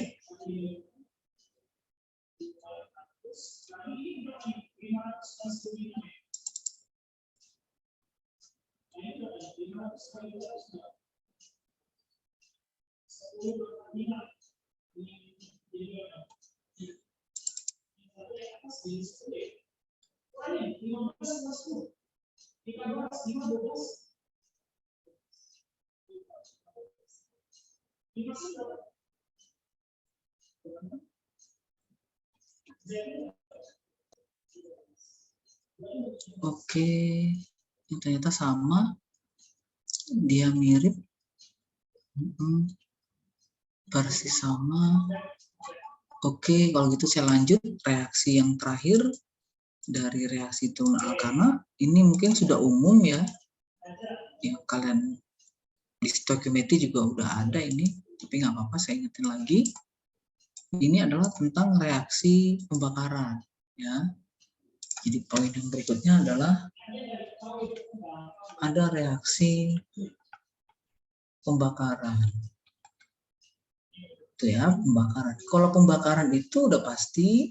Oke, ternyata sama, dia mirip, persis sama. Oke, kalau gitu saya lanjut reaksi yang terakhir dari reaksi turun alkana. Ini mungkin sudah umum ya, yang kalian di stoichiometry juga udah ada ini, tapi nggak apa-apa, saya ingetin lagi. Ini adalah tentang reaksi pembakaran, ya. Jadi poin yang berikutnya adalah ada reaksi pembakaran. Itu ya, pembakaran. Kalau pembakaran itu udah pasti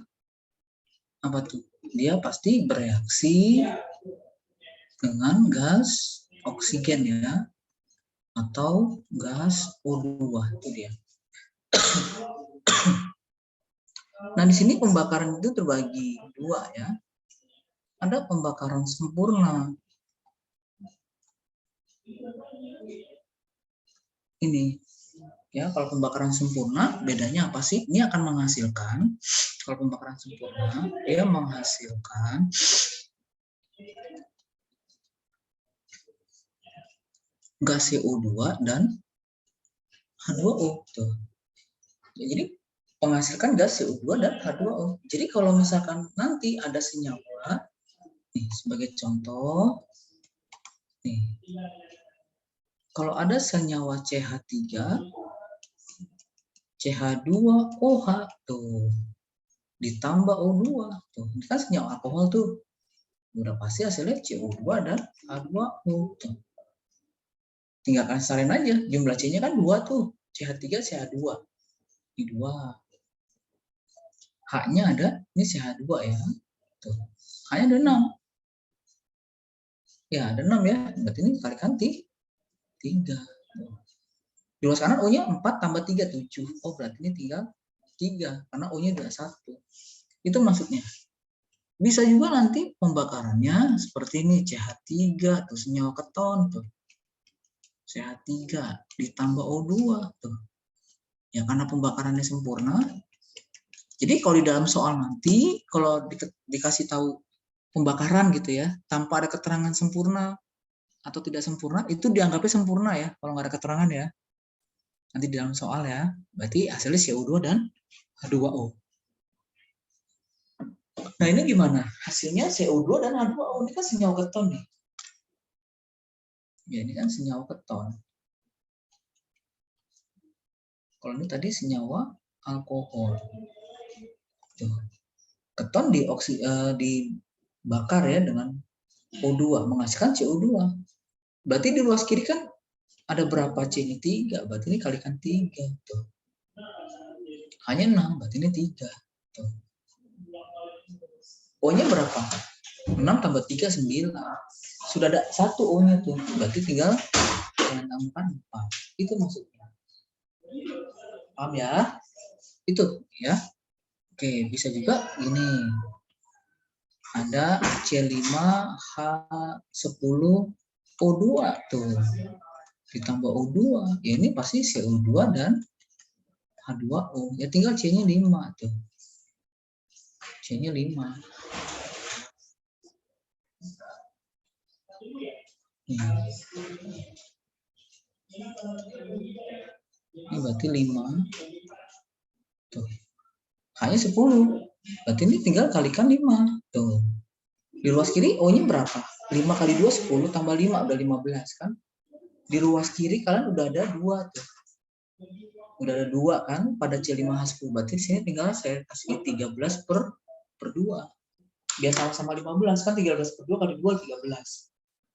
apa tuh? Dia pasti bereaksi dengan gas oksigen ya, atau gas O2, itu dia. Nah, di sini pembakaran itu terbagi dua ya. Ada pembakaran sempurna. Ini ya, kalau pembakaran sempurna bedanya apa sih? Ini akan menghasilkan, kalau pembakaran sempurna dia menghasilkan gas CO2 dan H2O tuh. Jadi menghasilkan gas CO2 dan H2O. Jadi kalau misalkan nanti ada senyawa, nih sebagai contoh, nih, kalau ada senyawa CH3, CH2OH tuh, ditambah O2 tuh, ini kan senyawa alkohol tuh, udah pasti hasilnya CO2 dan H2O tuh. Tinggal kalian salin aja, jumlah C-nya kan 2 tuh, CH3, CH2, ini 2. H-nya ada, ini CH2 ya. Tuh. H-nya ada 6. Ya, ada 6 ya. Berarti ini kalikan 3. Di luar kanan O-nya 4 tambah 3, 7. Oh, berarti ini tinggal 3. Karena O-nya udah 1. Itu maksudnya. Bisa juga nanti pembakarannya seperti ini. CH3, tuh senyawa keton. Tuh. CH3 ditambah O2. Tuh. Ya, karena pembakarannya sempurna. Jadi kalau di dalam soal nanti, kalau dikasih tahu pembakaran gitu ya, tanpa ada keterangan sempurna atau tidak sempurna, itu dianggapnya sempurna ya, kalau nggak ada keterangan ya. Nanti di dalam soal ya, berarti hasilnya CO2 dan H2O. Nah ini gimana? Hasilnya CO2 dan H2O, ini kan senyawa keton nih. Ya ini kan senyawa keton. Kalau ini tadi senyawa alkohol. Tuh. Keton dibakar ya dengan O2, menghasilkan CO2. Berarti di ruas kiri kan ada berapa C-nya? 3, berarti ini kalikan 3. Tuh. Hanya 6, berarti ini 3. Tuh. O-nya berapa? 6 tambah 3, 9. Sudah ada 1 O-nya tuh, berarti tinggal tambahkan 4. Itu maksudnya. Paham ya? Itu ya. Oke, bisa juga ini. Ada C5H10O2 tuh. Ditambah O2. Ya ini pasti CO2 dan H2O. Ya tinggal C-nya 5 tuh. C-nya 5. Ini berarti 5. Tuh. Hanya 10. Berarti ini tinggal kalikan 5. Tuh. Di ruas kiri O-nya berapa? 5 kali 2, 10 tambah 5, udah 15 kan? Di ruas kiri kalian udah ada 2 tuh. Udah ada 2 kan pada C5H10. Berarti di sini tinggal saya kasih 13 per 2. Biar sama-sama 15 kan, 13 per 2 kali 2, 13.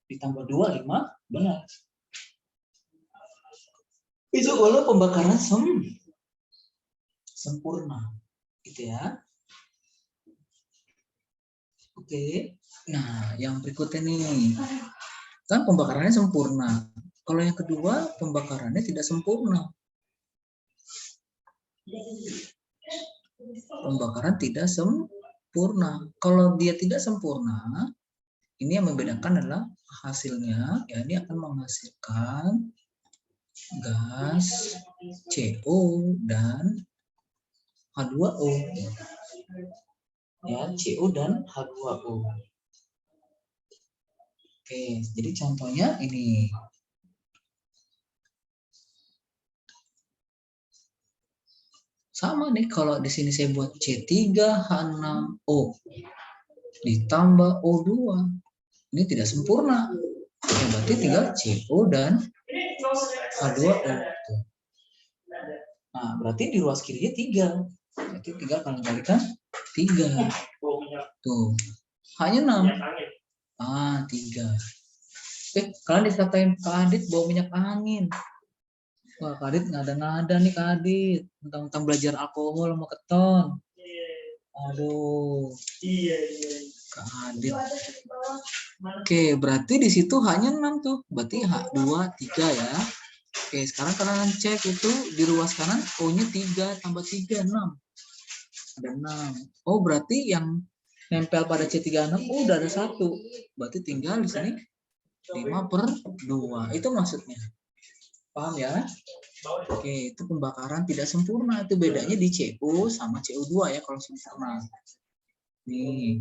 Ditambah 2, 15. Itu kalau pembakaran sempurna. Gitu ya. Oke. Nah, yang berikutnya nih. Kan pembakarannya sempurna. Kalau yang kedua, pembakarannya tidak sempurna. Pembakaran tidak sempurna. sempurna. Kalau dia tidak sempurna, ini yang membedakan adalah hasilnya, ya ini akan menghasilkan gas CO dan H2O. Ya, CO dan H2O. Oke, jadi contohnya ini. Sama nih, kalau di sini saya buat C3H6O ditambah O2. Ini tidak sempurna. Ya, berarti tinggal CO dan H2O. Nah, berarti di ruas kirinya 3. Berarti tinggal kalian kalikan 3. Tuh. Hanya 6. 3. Kalian dikatain Kak Adit bawa minyak angin. Wah, Kak Adit ngada-ngada nih Kak Adit. Tentang belajar alkohol sama keton. Aduh. Iya. Kak Adit. Oke, berarti di situ hanya 6 tuh. Berarti H2, 3 ya. Oke, sekarang kalian cek itu di ruas kanan O-nya 3 tambah 3, 6. Ada 6. Oh, berarti yang nempel pada C36 udah ada 1. Berarti tinggal di sini 5/2. Itu maksudnya. Paham ya? Oke, itu pembakaran tidak sempurna. Itu bedanya di CO sama CO2 ya kalau sempurna. Nih.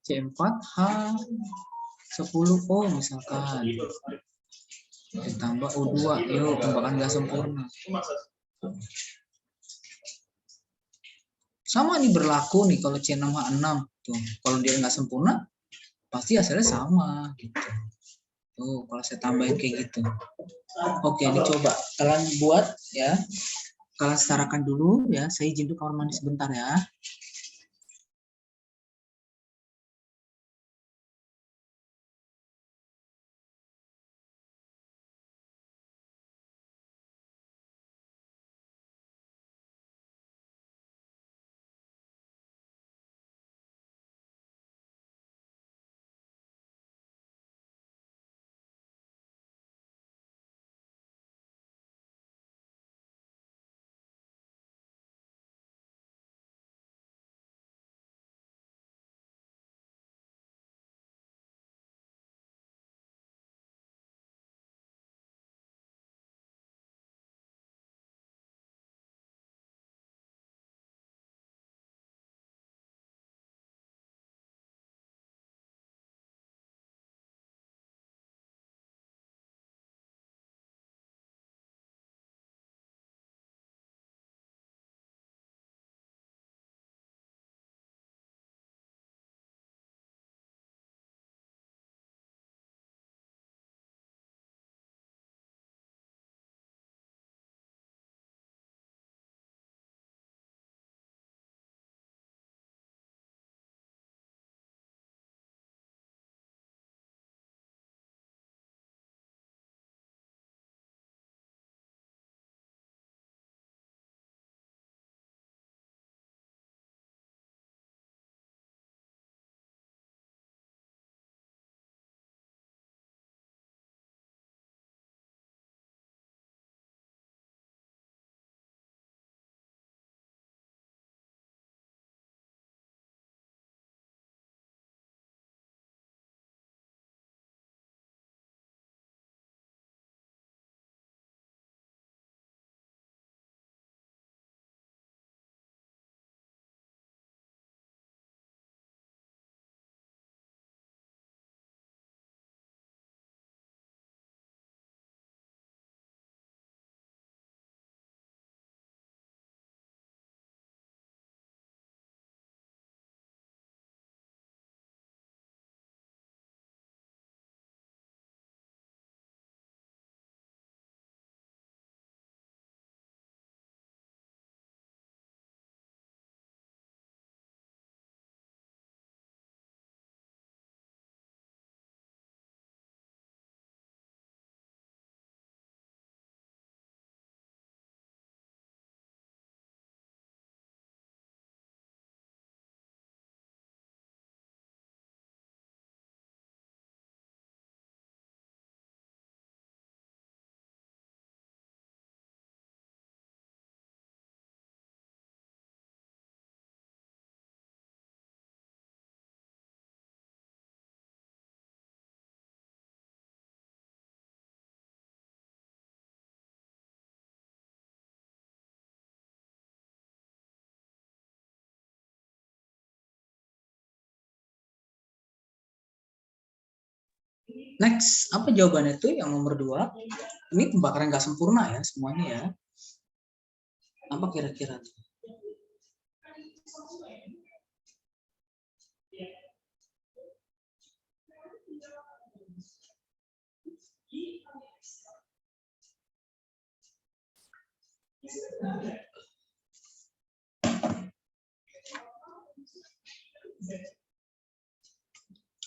C4H10O misalkan. Ditambah O2. Yuk, pembakaran nggak sempurna. Sama nih berlaku nih kalau C6H6. Tuh, kalau dia nggak sempurna, pasti hasilnya sama gitu. Tuh, kalau saya tambahin kayak gitu. Oke, ini coba kalian buat ya. Kalian setarakan dulu ya. Saya izin dulu kamar mandi sebentar ya. Next, apa jawabannya tuh yang nomor 2? Ini pembakaran nggak sempurna ya semuanya ya. Apa kira-kira tuh?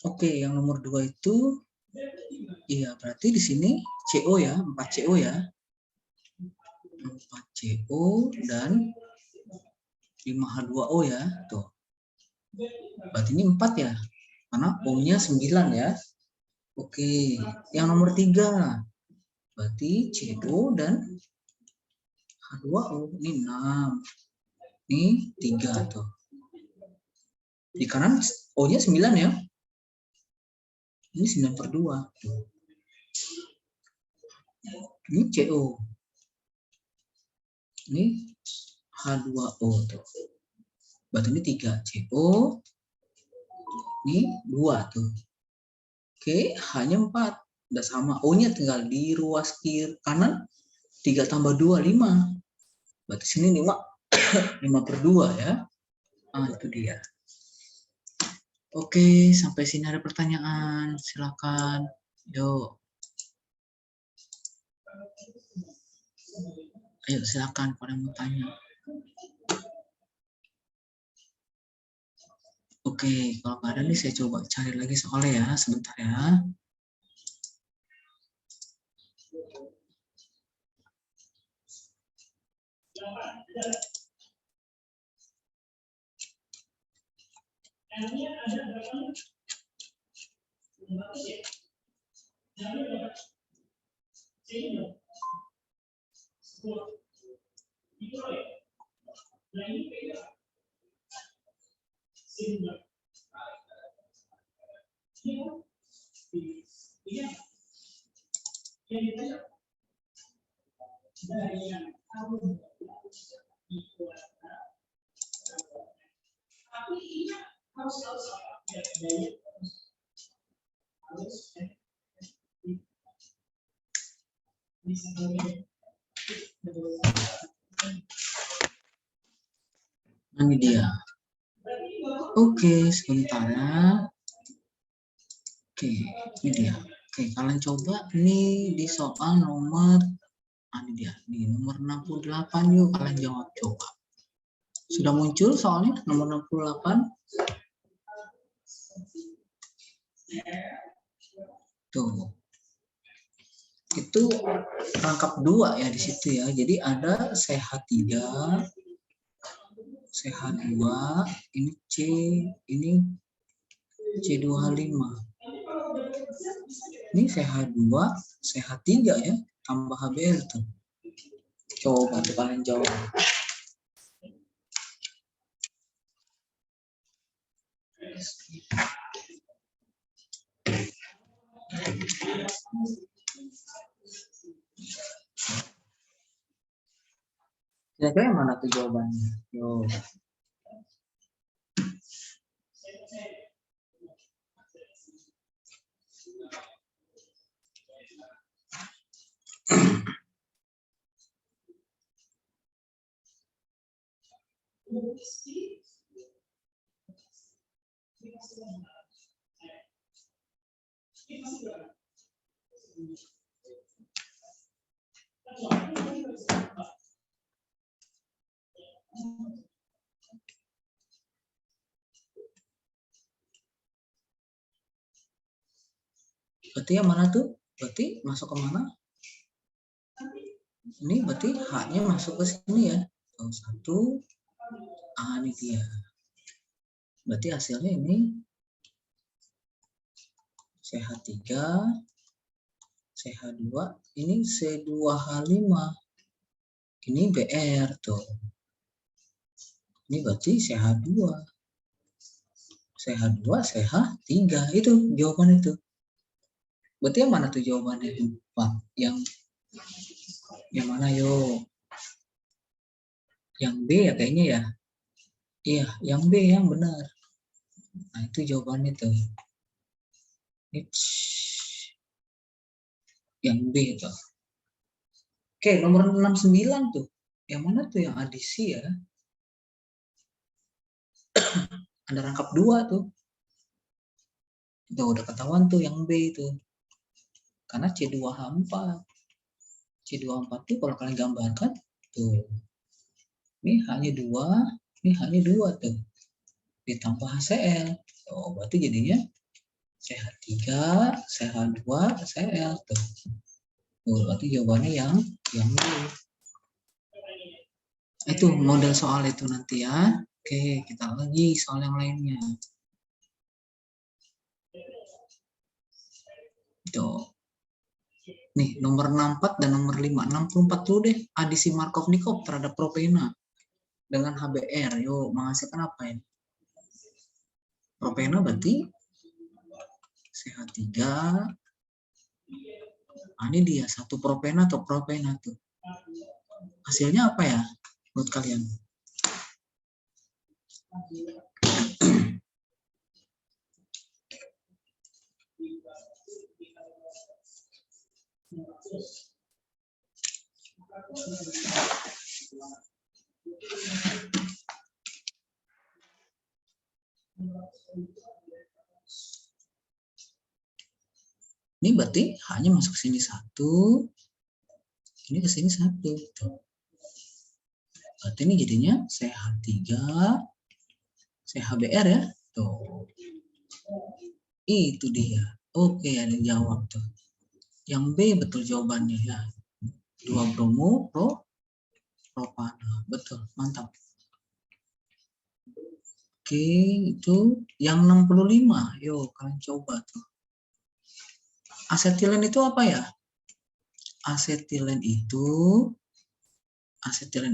Oke, yang nomor 2 itu, iya berarti di sini CO ya, 4 CO ya. 4 CO dan 5 H2O ya, tuh. Berarti ini 4 ya, karena O-nya 9 ya. Oke, yang nomor 3, berarti CO dan H2O, ini 6. Ini 3 tuh. Di kanan O-nya 9 ya. Ini 9/2. Tuh. Ini CO. Ini H2O tuh. Berarti ini 3 CO. Ini 2 tuh. Oke, hanya 4. Udah sama. O-nya tinggal di ruas kiri kanan 3 tambah 2, 5. Berarti sini 5. 5/2 ya. Ah, itu dia. Oke, sampai sini ada pertanyaan. Silakan. Yuk. Ayo silakan pada mau tanya. Oke, kalau nggak ada nih saya coba cari lagi soalnya ya, sebentar ya. Ini dia. Oke, sebentar ya. Oke, ini dia. Oke, kalian coba nih di soal nomor, ini dia, di nomor 68 yuk kalian jawab coba. Sudah muncul soalnya nomor 68? Tuh. Itu rangkap 2 ya di situ ya. Jadi ada CH3, CH2, ini C, ini C2H5. Ini CH2, CH3 ya, tambah HBr tuh. Coba tuh kalian jawab. Kira-kira yang mana tuh jawabannya? Yo. Berarti yang mana tuh? Berarti masuk ke mana? Ini berarti H-nya masuk ke sini ya. Satu, ini dia. Berarti hasilnya ini CH3, CH2, ini C2H5. Ini Br tuh. Ini berarti CH2. CH2, CH3. Itu jawaban itu. Berarti yang mana tuh jawabannya? 4. Yang mana yo? Yang B ya kayaknya ya. Iya, yang B yang benar. Nah, itu jawabannya tuh. Yang B itu. Oke, nomor 69 tuh. Yang mana tuh yang adisi ya? Ada rangkap 2 tuh. Itu udah ketahuan tuh yang B itu. Karena C2H4. C2H4 tuh kalau kalian gambarkan tuh. Ini hanya 2, ini hanya 2 tuh. Ditambah HCl. Oh, berarti jadinya CH3, CH2, Cl tuh. Tuh, berarti jawabannya yang B. Itu model soal itu nanti ya. Oke, kita lagi soal yang lainnya. Tuh. Nih, nomor 64 dan nomor 5. 64 dulu deh, adisi Markov-Nikov terhadap propena dengan HBr. Yuk, menghasilkan apa ini? Propena berarti CH3. Ini dia, satu propena atau propena tuh. Hasilnya apa ya menurut kalian? Ini berarti hanya masuk sini 1, ini ke sini 1. Berarti ini jadinya CH3, CHBr ya. Tuh. Itu dia. Oke, ada yang jawab tuh. Yang B betul jawabannya ya. 2 bromo propana. Betul, mantap. Oke, itu yang 65. Yuk, kalian coba tuh. Asetilen itu apa ya? Asetilen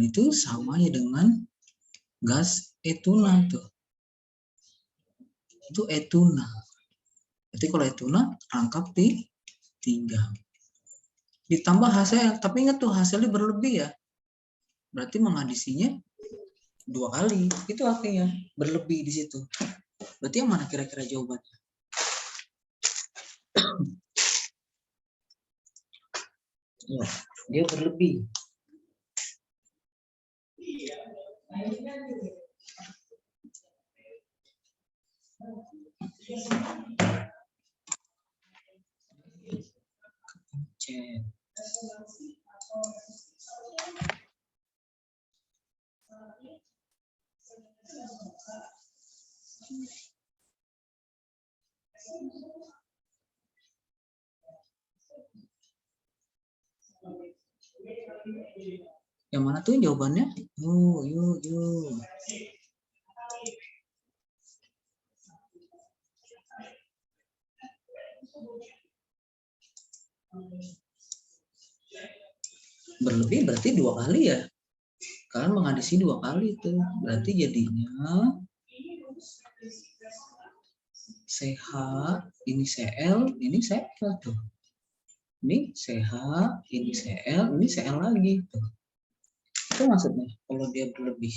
itu sama ya dengan gas etuna tuh. Itu etuna. Berarti kalau etuna rangkap di 3. Ditambah HCl, tapi ingat tuh hasilnya berlebih ya. Berarti mengadisinya 2 kali. Itu artinya berlebih di situ. Berarti yang mana kira-kira jawabannya? Ya, dia berlebih. Cek. Yang mana tuh jawabannya? Yuk. Berlebih berarti 2 kali ya. Kalian mengadisi 2 kali itu. Berarti jadinya CH, ini Cl, ini Cl tuh. Ini CH, ini Cl, ini Cl lagi tuh. Itu maksudnya kalau dia berlebih.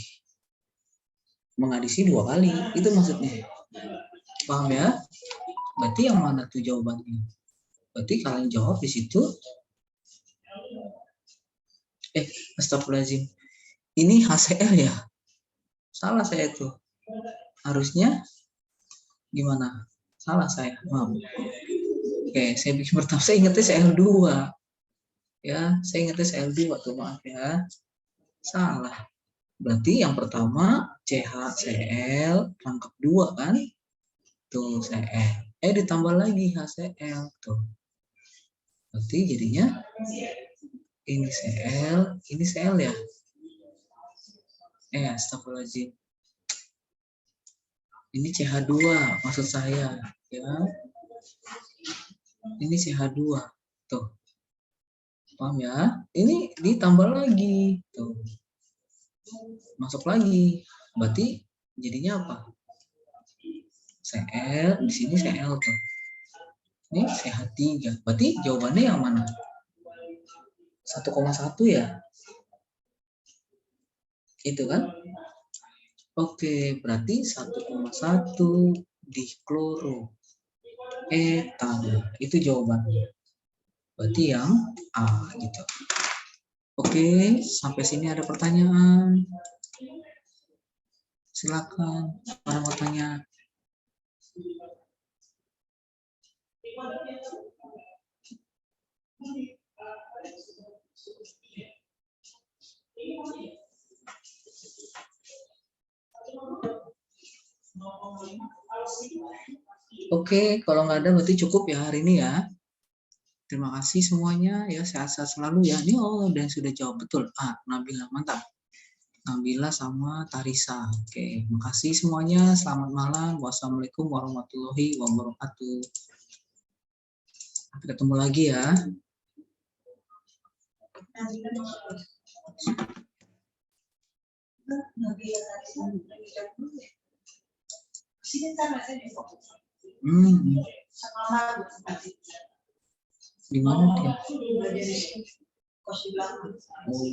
Mengadisi 2 kali, itu maksudnya. Paham ya? Berarti yang mana tuh jawabannya? Berarti kalian jawab di situ. Astagfirullahaladzim. Ini HCl ya? Salah saya itu. Harusnya gimana? Salah saya. Maaf. Oke, saya bikin pertama. Saya ingatnya Cl2. Ya, saya ingatnya Cl2 tuh, maaf ya. Salah. Berarti yang pertama CHCl rangkap 2 kan? Tuh Cl. Ditambah lagi HCl tuh. Berarti jadinya ini Cl ya. Astagfirullahaladzim. Ini CH2 maksud saya ya. Ini CH2 tuh. Paham ya? Ini ditambah lagi tuh. Masuk lagi. Berarti jadinya apa? Cl, di sini Cl tuh. Ini CH3. Berarti jawabannya yang mana? 1,1 ya? Itu kan? Oke, berarti 1,1 dikloro etan. Itu jawabannya. Berarti yang A gitu. Oke, sampai sini ada pertanyaan? Silakan, mana mau tanya? Oke, kalau nggak ada berarti cukup ya hari ini ya. Terima kasih semuanya ya, sehat-sehat selalu ya. Ini dan sudah jawab betul. Nabila, mantap. Nabila sama Tarisa. Oke, makasih semuanya. Selamat malam. Wassalamualaikum warahmatullahi wabarakatuh. Sampai ketemu lagi ya. Di mana dia? Oh.